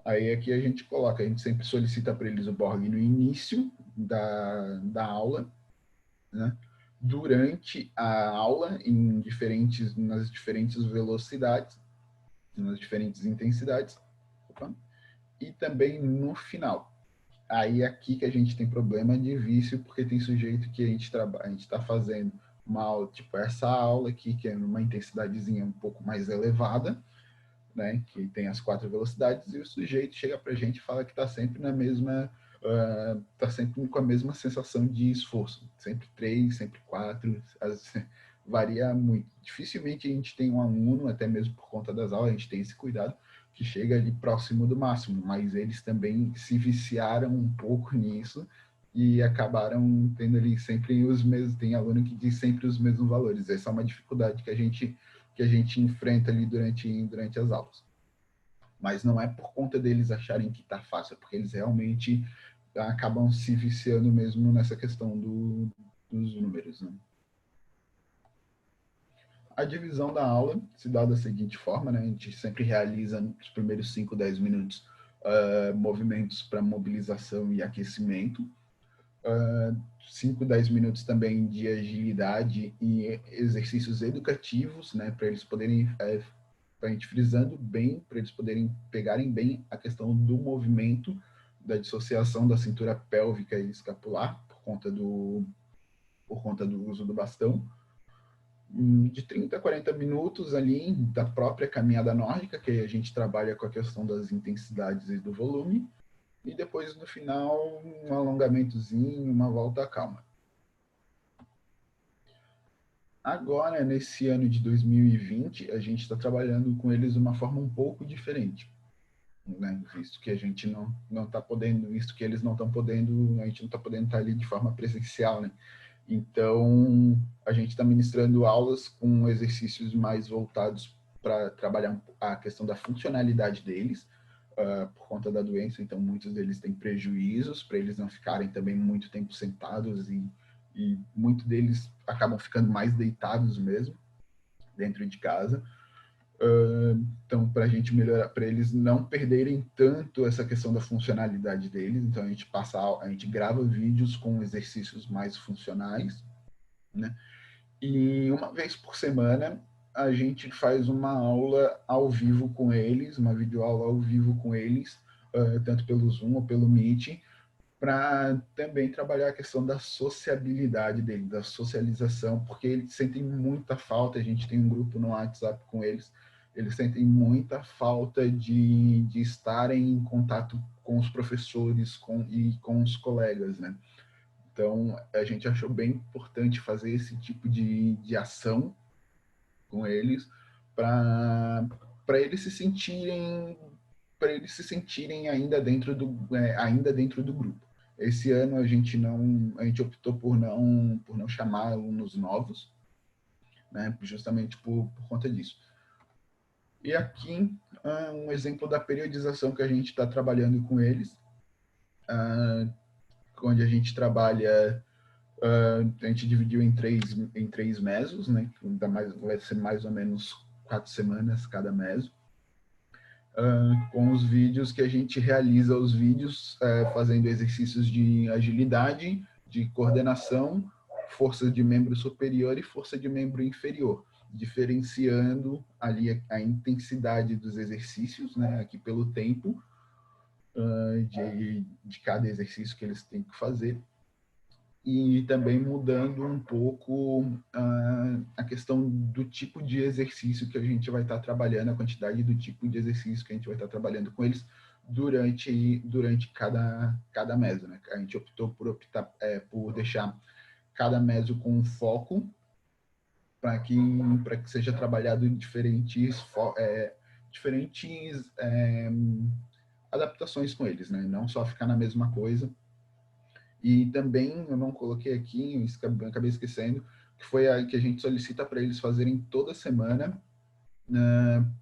Speaker 3: Aí aqui a gente coloca, a gente sempre solicita para eles o Borg no início da aula, né? Durante a aula, nas diferentes velocidades, nas diferentes intensidades, e também no final. Aí aqui que a gente tem problema de vício, porque tem sujeito que a gente está fazendo uma aula, tipo essa aula aqui, que é numa intensidadezinha um pouco mais elevada, né, que tem as 4 velocidades, e o sujeito chega para a gente e fala que está sempre na mesma, está sempre com a mesma sensação de esforço, sempre 3, sempre 4, varia muito. Dificilmente a gente tem um aluno, até mesmo por conta das aulas, a gente tem esse cuidado, que chega ali próximo do máximo, mas eles também se viciaram um pouco nisso e acabaram tendo ali sempre os mesmos, tem aluno que diz sempre os mesmos valores. Essa é uma dificuldade que a gente enfrenta ali durante as aulas. Mas não é por conta deles acharem que está fácil, é porque eles realmente acabam se viciando mesmo nessa questão dos números, né? A divisão da aula se dá da seguinte forma, né? A gente sempre realiza nos primeiros 5, 10 minutos movimentos para mobilização e aquecimento. 5, 10 minutos também de agilidade e exercícios educativos, né, para eles poderem, para a gente frisando bem, para eles poderem pegarem bem a questão do movimento, da dissociação da cintura pélvica e escapular, por conta do uso do bastão. De 30 a 40 minutos ali da própria caminhada nórdica, que a gente trabalha com a questão das intensidades e do volume, e depois, no final, um alongamentozinho, uma volta calma. Agora, nesse ano de 2020, a gente está trabalhando com eles de uma forma um pouco diferente, né? Visto que a gente não está podendo, visto que eles não estão podendo, a gente não está podendo estar ali de forma presencial, né? Então, a gente está ministrando aulas com exercícios mais voltados para trabalhar a questão da funcionalidade deles, por conta da doença, então muitos deles têm prejuízos, para eles não ficarem também muito tempo sentados e muitos deles acabam ficando mais deitados mesmo, dentro de casa. Então, para a gente melhorar, para eles não perderem tanto essa questão da funcionalidade deles, então a gente grava vídeos com exercícios mais funcionais, né? E uma vez por semana a gente faz uma aula ao vivo com eles, uma videoaula ao vivo com eles, tanto pelo Zoom ou pelo Meet, para também trabalhar a questão da sociabilidade deles, da socialização, porque eles sentem muita falta, a gente tem um grupo no WhatsApp com eles sentem muita falta de estarem em contato com os professores e com os colegas, né? Então, a gente achou bem importante fazer esse tipo de ação com eles para eles se sentirem ainda dentro do grupo. Esse ano a gente optou por não chamar alunos novos, né, justamente por conta disso. E aqui um exemplo da periodização que a gente está trabalhando com eles, onde a gente trabalha, a gente dividiu em três mesos, né? Vai ser mais ou menos 4 semanas cada meso, com os vídeos que a gente realiza os vídeos fazendo exercícios de agilidade, de coordenação, força de membro superior e força de membro inferior, diferenciando ali a intensidade dos exercícios, né? Aqui pelo tempo de cada exercício que eles têm que fazer, e também mudando um pouco a questão do tipo de exercício que a gente vai estar trabalhando, a quantidade do tipo de exercício que a gente vai estar trabalhando com eles durante cada meso, né? A gente optou por deixar cada meso com um foco para que seja trabalhado diferentes adaptações com eles, né? Não só ficar na mesma coisa. E também, eu não coloquei aqui, eu acabei esquecendo, que foi a que a gente solicita para eles fazerem toda semana,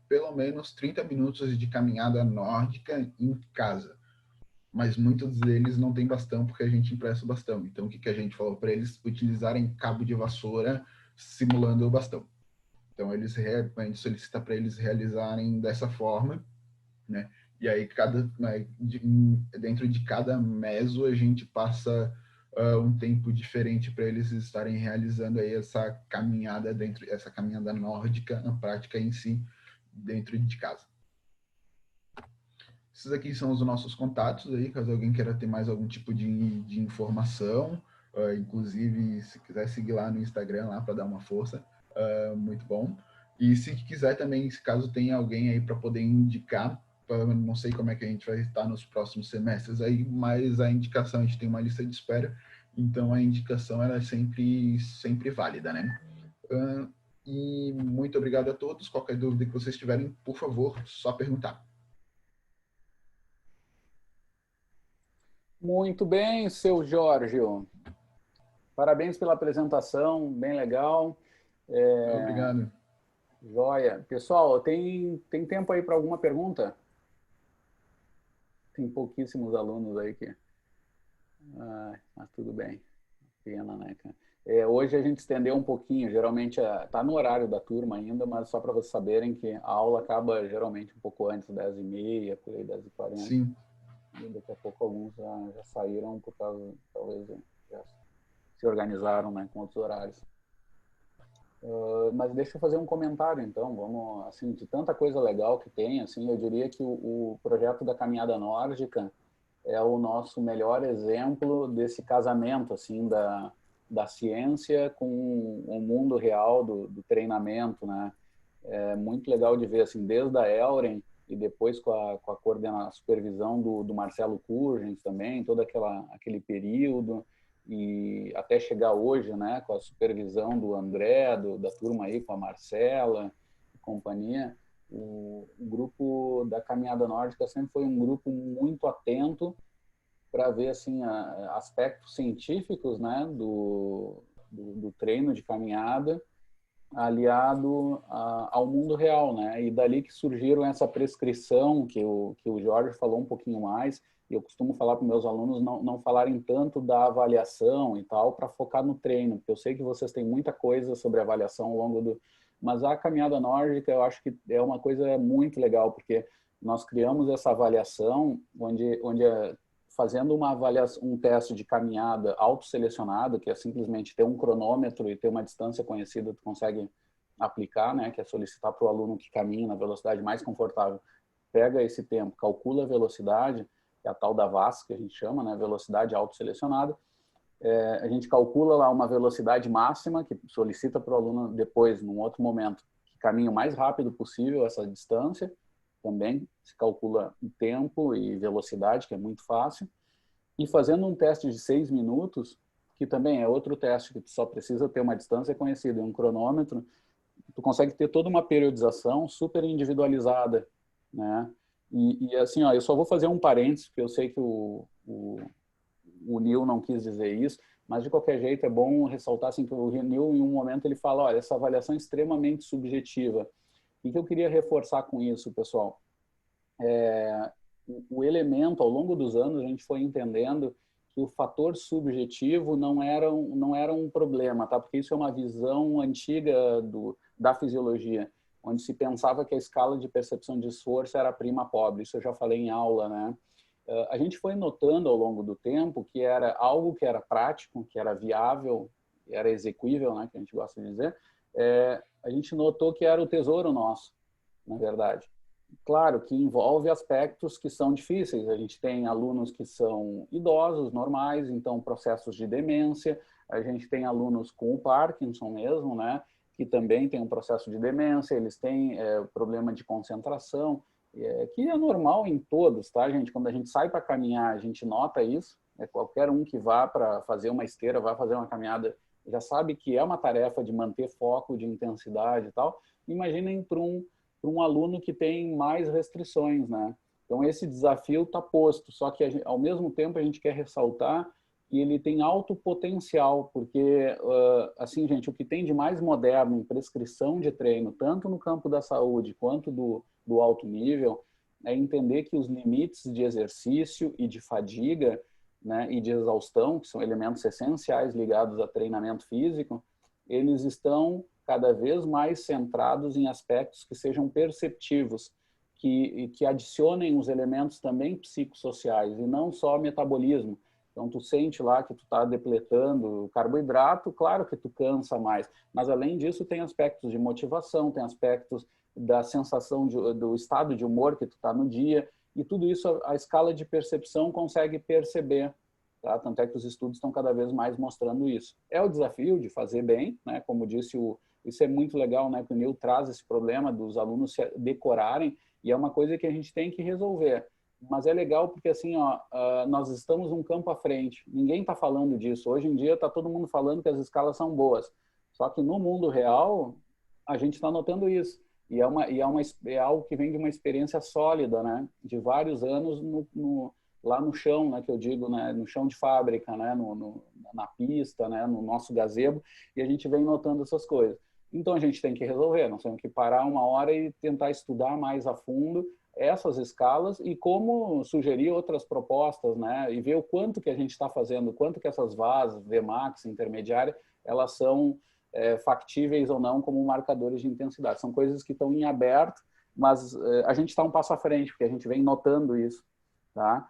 Speaker 3: pelo menos 30 minutos de caminhada nórdica em casa. Mas muitos deles não têm bastão, porque a gente empresta o bastão. Então, o que a gente falou para eles? Utilizarem cabo de vassoura simulando o bastão. Então, a gente solicita para eles realizarem dessa forma, né? E aí, dentro de cada meso, a gente passa um tempo diferente para eles estarem realizando aí essa caminhada essa caminhada nórdica na prática em si, dentro de casa. Esses aqui são os nossos contatos aí, caso alguém queira ter mais algum tipo de informação, inclusive se quiser seguir lá no Instagram lá para dar uma força, muito bom. E se quiser também, se caso tenha alguém aí para poder indicar, não sei como é que a gente vai estar nos próximos semestres aí, mas a indicação, a gente tem uma lista de espera, então a indicação ela é sempre válida, né? E muito obrigado a todos. Qualquer dúvida que vocês tiverem, por favor, só perguntar.
Speaker 1: Muito bem, seu Jorge. Parabéns pela apresentação, bem legal.
Speaker 3: Obrigado.
Speaker 1: Joia. Pessoal, tem tempo aí para alguma pergunta? Tem pouquíssimos alunos aí que... mas tudo bem. Pena, né, cara? Hoje a gente estendeu um pouquinho, geralmente está no horário da turma ainda, mas só para vocês saberem que a aula acaba geralmente um pouco antes, 10h30, por aí, 10h40.
Speaker 3: Sim.
Speaker 1: E daqui a pouco alguns já saíram por causa, talvez, já se organizaram, né, com outros horários. Mas deixa eu fazer um comentário, então. Vamos, assim, de tanta coisa legal que tem, assim, eu diria que o projeto da Caminhada Nórdica é o nosso melhor exemplo desse casamento, assim, da ciência com o mundo real do treinamento, né? É muito legal de ver, assim, desde a Elren e depois com a supervisão do Marcelo Kurgens também, todo aquele período, e até chegar hoje, né, com a supervisão do André, da turma aí, com a Marcela e companhia. O grupo da Caminhada Nórdica sempre foi um grupo muito atento para ver, assim, aspectos científicos, né, do treino de caminhada, aliado ao mundo real, né? E dali que surgiram essa prescrição que o Jorge falou um pouquinho mais, e eu costumo falar para meus alunos não falarem tanto da avaliação e tal, para focar no treino, porque eu sei que vocês têm muita coisa sobre avaliação ao longo do... Mas a caminhada nórdica eu acho que é uma coisa muito legal, porque nós criamos essa avaliação onde fazendo uma avaliação, um teste de caminhada autoselecionado, que é simplesmente ter um cronômetro e ter uma distância conhecida, tu consegue aplicar, né, que é solicitar para o aluno que caminha na velocidade mais confortável, pega esse tempo, calcula a velocidade, que é a tal da VAS, que a gente chama, né, velocidade autoselecionada, a gente calcula lá uma velocidade máxima, que solicita para o aluno depois, num outro momento, que caminhe o mais rápido possível essa distância, também se calcula o tempo e velocidade, que é muito fácil. E fazendo um teste de 6 minutos, que também é outro teste que tu só precisa ter uma distância conhecida e um cronômetro, tu consegue ter toda uma periodização super individualizada, né? E assim, ó, eu só vou fazer um parênteses, porque eu sei que o Neil não quis dizer isso, mas de qualquer jeito é bom ressaltar assim, que o Neil, em um momento, ele fala, olha, essa avaliação é extremamente subjetiva. O que eu queria reforçar com isso, pessoal? O elemento, ao longo dos anos, a gente foi entendendo que o fator subjetivo não era um problema, tá? Porque isso é uma visão antiga da fisiologia, onde se pensava que a escala de percepção de esforço era prima pobre. Isso eu já falei em aula, né? A gente foi notando ao longo do tempo que era algo que era prático, que era viável, era execuível, né? Que a gente gosta de dizer. A gente notou que era o tesouro nosso, na verdade. Claro que envolve aspectos que são difíceis. A gente tem alunos que são idosos, normais, então processos de demência. A gente tem alunos com o Parkinson mesmo, né? Que também tem um processo de demência. Eles têm problema de concentração, que é normal em todos, tá, gente? Quando a gente sai para caminhar, a gente nota isso. Qualquer um que vá para fazer uma esteira, vá fazer uma caminhada, já sabe que é uma tarefa de manter foco, de intensidade e tal. Imaginem para um aluno que tem mais restrições, né? Então, esse desafio está posto, só que, ao mesmo tempo, a gente quer ressaltar que ele tem alto potencial, porque, assim, gente, o que tem de mais moderno em prescrição de treino, tanto no campo da saúde quanto do alto nível, é entender que os limites de exercício e de fadiga, né, e de exaustão, que são elementos essenciais ligados a treinamento físico, eles estão cada vez mais centrados em aspectos que sejam perceptivos. que adicionem os elementos também psicossociais e não só metabolismo. Então, tu sente lá que tu está depletando carboidrato, claro que tu cansa mais, mas além disso tem aspectos de motivação, tem aspectos da sensação do estado de humor que tu está no dia, e tudo isso a escala de percepção consegue perceber, tá? Tanto é que os estudos estão cada vez mais mostrando isso. É o desafio de fazer bem, né? Como disse isso é muito legal, né? Que o Neil traz esse problema dos alunos se decorarem, e é uma coisa que a gente tem que resolver. Mas é legal porque assim, ó, nós estamos um campo à frente. Ninguém está falando disso. Hoje em dia está todo mundo falando que as escalas são boas. Só que no mundo real a gente está notando isso. E é algo que vem de uma experiência sólida, né? De vários anos lá no chão, né? Que eu digo, né? No chão de fábrica, né? Na pista, né? No nosso gazebo. E a gente vem notando essas coisas. Então a gente tem que resolver. Nós temos que parar uma hora e tentar estudar mais a fundo essas escalas e como sugerir outras propostas, né? E ver o quanto que a gente está fazendo, quanto que essas VAS, VMAX, intermediária, elas são factíveis ou não como marcadores de intensidade. São coisas que estão em aberto, mas a gente está um passo à frente, porque a gente vem notando isso, tá?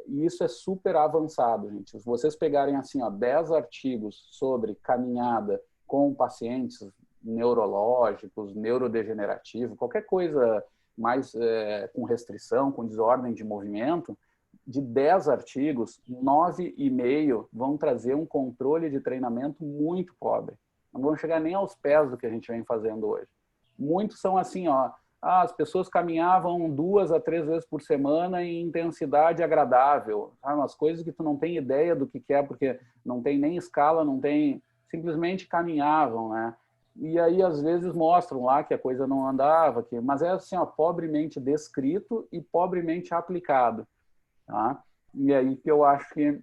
Speaker 1: E isso é super avançado, gente. Se vocês pegarem assim, ó, 10 artigos sobre caminhada com pacientes neurológicos, neurodegenerativos, qualquer coisa mais com restrição, com desordem de movimento, de 10 artigos, 9,5 vão trazer um controle de treinamento muito pobre. Não vão chegar nem aos pés do que a gente vem fazendo hoje. Muitos são assim, ó, as pessoas caminhavam 2 a 3 vezes por semana em intensidade agradável, sabe? Umas coisas que tu não tem ideia do que é, porque não tem nem escala, não tem, simplesmente caminhavam, né? E aí, às vezes, mostram lá que a coisa não andava, mas é assim, ó, pobremente descrito e pobremente aplicado. Tá? E aí que eu acho que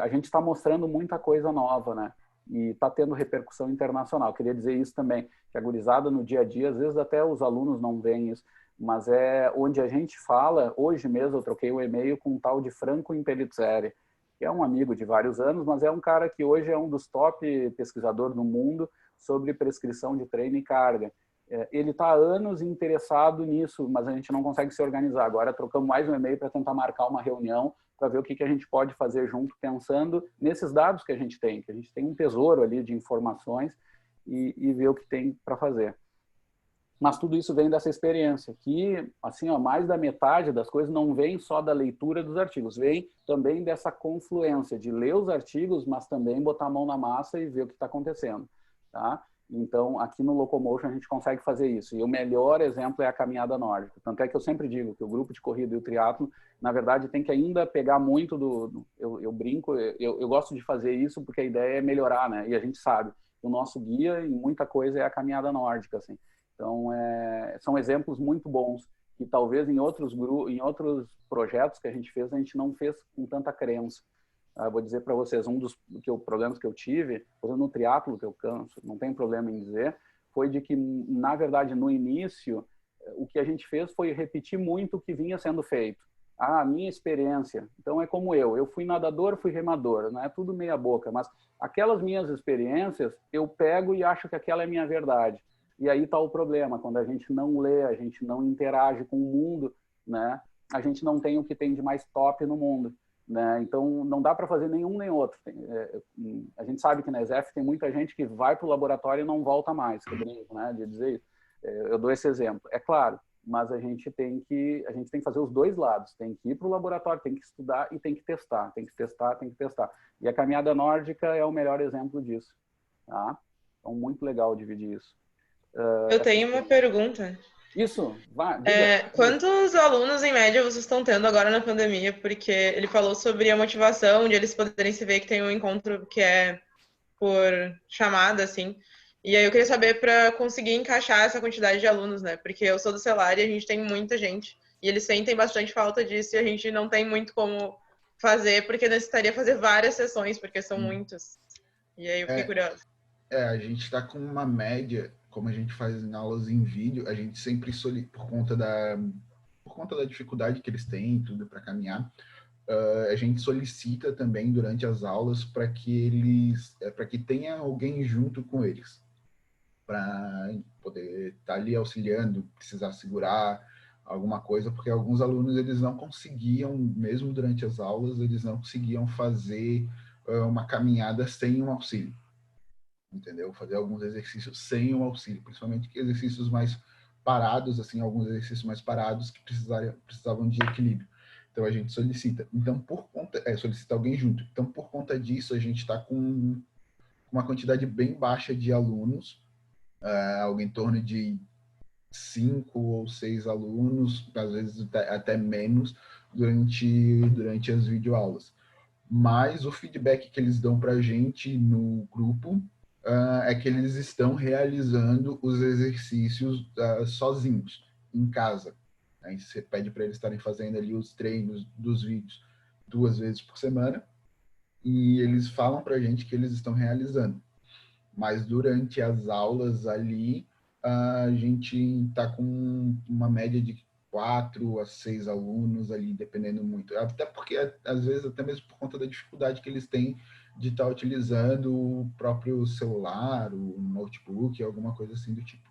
Speaker 1: a gente está mostrando muita coisa nova, né? E está tendo repercussão internacional. Eu queria dizer isso também, que a gurizada no dia a dia, às vezes até os alunos não veem isso, mas é onde a gente fala, hoje mesmo eu troquei um e-mail com um tal de Franco Impellizzeri, que é um amigo de vários anos, mas é um cara que hoje é um dos top pesquisadores no mundo sobre prescrição de treino e carga. Ele está há anos interessado nisso, mas a gente não consegue se organizar. Agora trocamos mais um e-mail para tentar marcar uma reunião para ver o que a gente pode fazer junto, pensando nesses dados que a gente tem um tesouro ali de informações e ver o que tem para fazer. Mas tudo isso vem dessa experiência, que assim, ó, mais da metade das coisas não vem só da leitura dos artigos, vem também dessa confluência de ler os artigos, mas também botar a mão na massa e ver o que está acontecendo. Tá? Então, aqui no Locomotion a gente consegue fazer isso. E o melhor exemplo é a caminhada nórdica. Tanto é que eu sempre digo que o grupo de corrida e o triatlo, na verdade, tem que ainda pegar muito eu brinco, eu gosto de fazer isso porque a ideia é melhorar, né? E a gente sabe que o nosso guia em muita coisa é a caminhada nórdica, assim. Então, são exemplos muito bons que talvez em outros projetos que a gente fez, a gente não fez com tanta crença. Vou dizer para vocês, um dos problemas que eu tive, no triatlo, que eu canso, não tem problema em dizer, foi de que, na verdade, no início, o que a gente fez foi repetir muito o que vinha sendo feito. A minha experiência. Então, é como eu fui nadador, fui remador, não é tudo meia boca, mas aquelas minhas experiências, eu pego e acho que aquela é minha verdade. E aí está o problema, quando a gente não lê, a gente não interage com o mundo, né? A gente não tem o que tem de mais top no mundo. Né? Então, não dá para fazer nenhum nem outro. A gente sabe que na ESEF tem muita gente que vai para o laboratório e não volta mais, que eu brinco, né, de dizer isso. Eu dou esse exemplo. É claro, mas a gente tem que fazer os dois lados. Tem que ir para o laboratório, tem que estudar e tem que testar. Tem que testar. E a caminhada nórdica é o melhor exemplo disso. Tá? Então, muito legal dividir isso.
Speaker 5: Eu tenho uma pergunta.
Speaker 1: Isso, vai, diga.
Speaker 5: Quantos alunos, em média, vocês estão tendo agora na pandemia? Porque ele falou sobre a motivação de eles poderem se ver que tem um encontro que é por chamada, assim. E aí eu queria saber para conseguir encaixar essa quantidade de alunos, né? Porque eu sou do Celar e a gente tem muita gente. E eles sentem bastante falta disso e a gente não tem muito como fazer, porque necessitaria fazer várias sessões, porque são muitos. E aí eu fiquei curiosa.
Speaker 3: A gente está com uma média, como a gente faz em aulas em vídeo, a gente sempre por conta da dificuldade que eles têm, tudo para caminhar, a gente solicita também durante as aulas para que tenha alguém junto com eles, para poder estar ali auxiliando, precisar segurar, alguma coisa, porque alguns alunos eles não conseguiam, mesmo durante as aulas, eles não conseguiam fazer uma caminhada sem um auxílio, entendeu? Fazer alguns exercícios sem um auxílio, principalmente exercícios mais parados, assim, alguns exercícios mais parados que precisavam de equilíbrio. Então a gente solicita. Então solicita alguém junto. Então por conta disso a gente está com uma quantidade bem baixa de alunos, algo em torno de 5 ou 6 alunos, às vezes até menos, durante as videoaulas. Mas o feedback que eles dão para a gente no grupo é que eles estão realizando os exercícios sozinhos, em casa. Aí você pede para eles estarem fazendo ali os treinos dos vídeos 2 vezes por semana, e eles falam para a gente que eles estão realizando. Mas durante as aulas ali, a gente está com uma média de 4 a 6 alunos ali, dependendo muito. Até porque, às vezes, até mesmo por conta da dificuldade que eles têm de estar utilizando o próprio celular, o notebook, alguma coisa assim do tipo.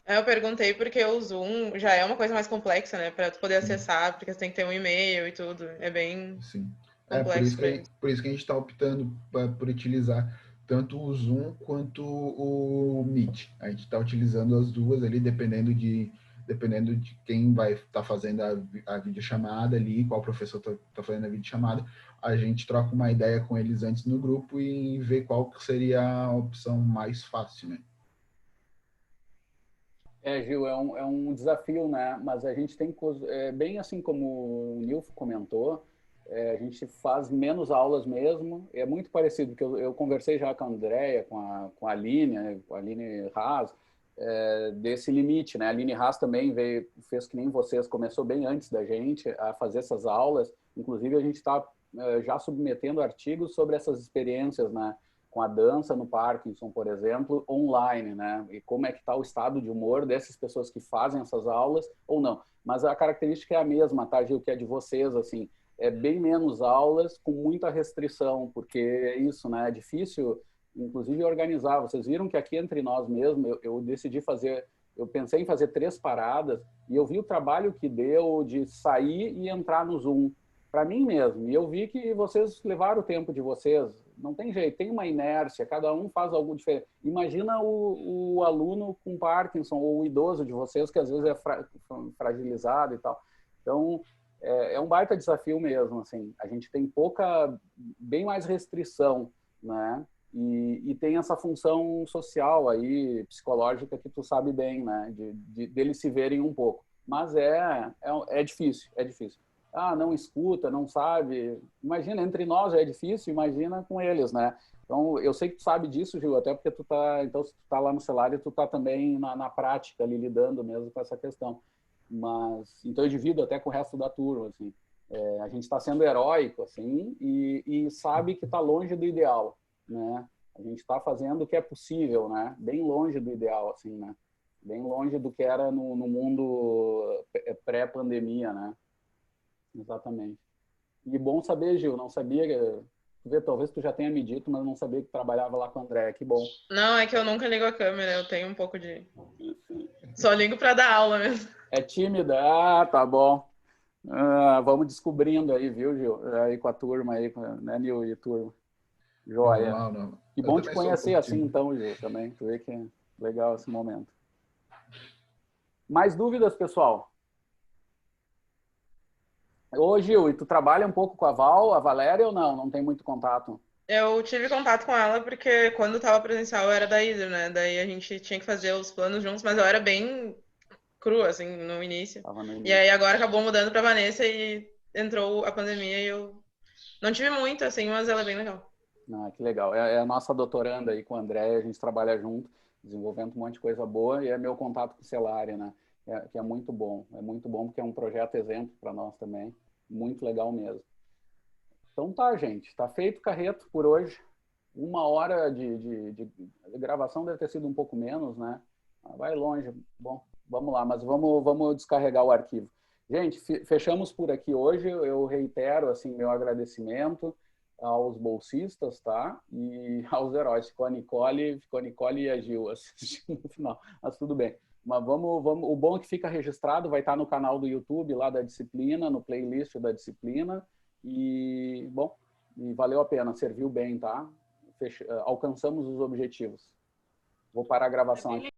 Speaker 5: Eu perguntei porque o Zoom já é uma coisa mais complexa, né? Para tu poder acessar, porque você tem que ter um e-mail e tudo. É bem
Speaker 3: Sim.
Speaker 5: complexo para eles.
Speaker 3: Por isso que a gente está optando por utilizar tanto o Zoom quanto o Meet. A gente está utilizando as duas ali, dependendo de quem vai estar fazendo a videochamada ali, qual professor está fazendo a videochamada. A gente troca uma ideia com eles antes no grupo e vê qual seria a opção mais fácil, né?
Speaker 1: Gil, é um desafio, né? Mas a gente tem, bem assim como o Nilson comentou, a gente faz menos aulas mesmo. É muito parecido, porque eu conversei já com a Andrea, com a Aline, né? Com a Aline Haas, desse limite, né? A Aline Haas também fez que nem vocês, começou bem antes da gente a fazer essas aulas. Inclusive, a gente está já submetendo artigos sobre essas experiências, né? Com a dança no Parkinson, por exemplo, online, né? E como é que está o estado de humor dessas pessoas que fazem essas aulas ou não. Mas a característica é a mesma, tá, Gil, que é de vocês, assim, é bem menos aulas com muita restrição, porque é isso, né? É difícil, inclusive, organizar. Vocês viram que aqui entre nós mesmo, eu decidi fazer, eu pensei em fazer 3 paradas e eu vi o trabalho que deu de sair e entrar no Zoom, para mim mesmo. E eu vi que vocês levaram o tempo de vocês. Não tem jeito, tem uma inércia, cada um faz algo diferente. Imagina o aluno com Parkinson ou o idoso de vocês, que às vezes é fragilizado e tal. Então, é um baita desafio mesmo, assim. A gente tem bem mais restrição, né? E tem essa função social aí, psicológica, que tu sabe bem, né? Deles se verem um pouco. Mas é difícil, é difícil. Ah, não escuta, não sabe. Imagina, entre nós já é difícil, imagina com eles, né? Então, eu sei que tu sabe disso, Gil, até porque então, se tu tá lá no celular, tu tá também na prática ali, lidando mesmo com essa questão. Mas, então eu divido até com o resto da turma, assim. A gente está sendo heróico, assim, e sabe que está longe do ideal, né? A gente está fazendo o que é possível, né? Bem longe do ideal, assim, né? Bem longe do que era no mundo pré-pandemia, né? Exatamente. E bom saber, Gil, não sabia, talvez tu já tenha me dito, mas não sabia que trabalhava lá com o André, que bom.
Speaker 5: Não, é que eu nunca ligo a câmera, eu tenho um pouco de... Só ligo para dar aula mesmo.
Speaker 1: É tímida? Ah, tá bom. Vamos descobrindo aí, viu, Gil? Aí com a turma aí, né, Nil e turma. Joia.
Speaker 3: Não.
Speaker 1: Que bom te conhecer assim, então, Gil, também. Tu vê que é legal esse momento. Mais dúvidas, pessoal? Ô, Gil, e tu trabalha um pouco com a Valéria ou não? Não tem muito contato?
Speaker 5: Eu tive contato com ela porque quando tava presencial eu era da Hidro, né? Daí a gente tinha que fazer os planos juntos, mas eu era bem crua, assim, no início. E aí agora acabou mudando pra Vanessa e entrou a pandemia e eu não tive muito, assim, mas ela é bem legal.
Speaker 1: Ah, que legal. É a nossa doutoranda aí com o André, a gente trabalha junto, desenvolvendo um monte de coisa boa, e é meu contato com o Celari, né? Que é muito bom. É muito bom porque é um projeto exemplo para nós também. Muito legal mesmo. Então tá, gente. Tá feito o carreto por hoje. 1 hora de gravação deve ter sido um pouco menos, né? Vai longe. Bom, vamos lá, mas vamos descarregar o arquivo. Gente, fechamos por aqui hoje. Eu reitero assim meu agradecimento aos bolsistas, tá? E aos heróis. Ficou a Nicole e a Gil assistindo no final. Mas tudo bem. Mas o bom é que fica registrado, vai estar no canal do YouTube lá da disciplina, no playlist da disciplina. E, bom, valeu a pena, serviu bem, tá? Alcançamos os objetivos. Vou parar a gravação aqui.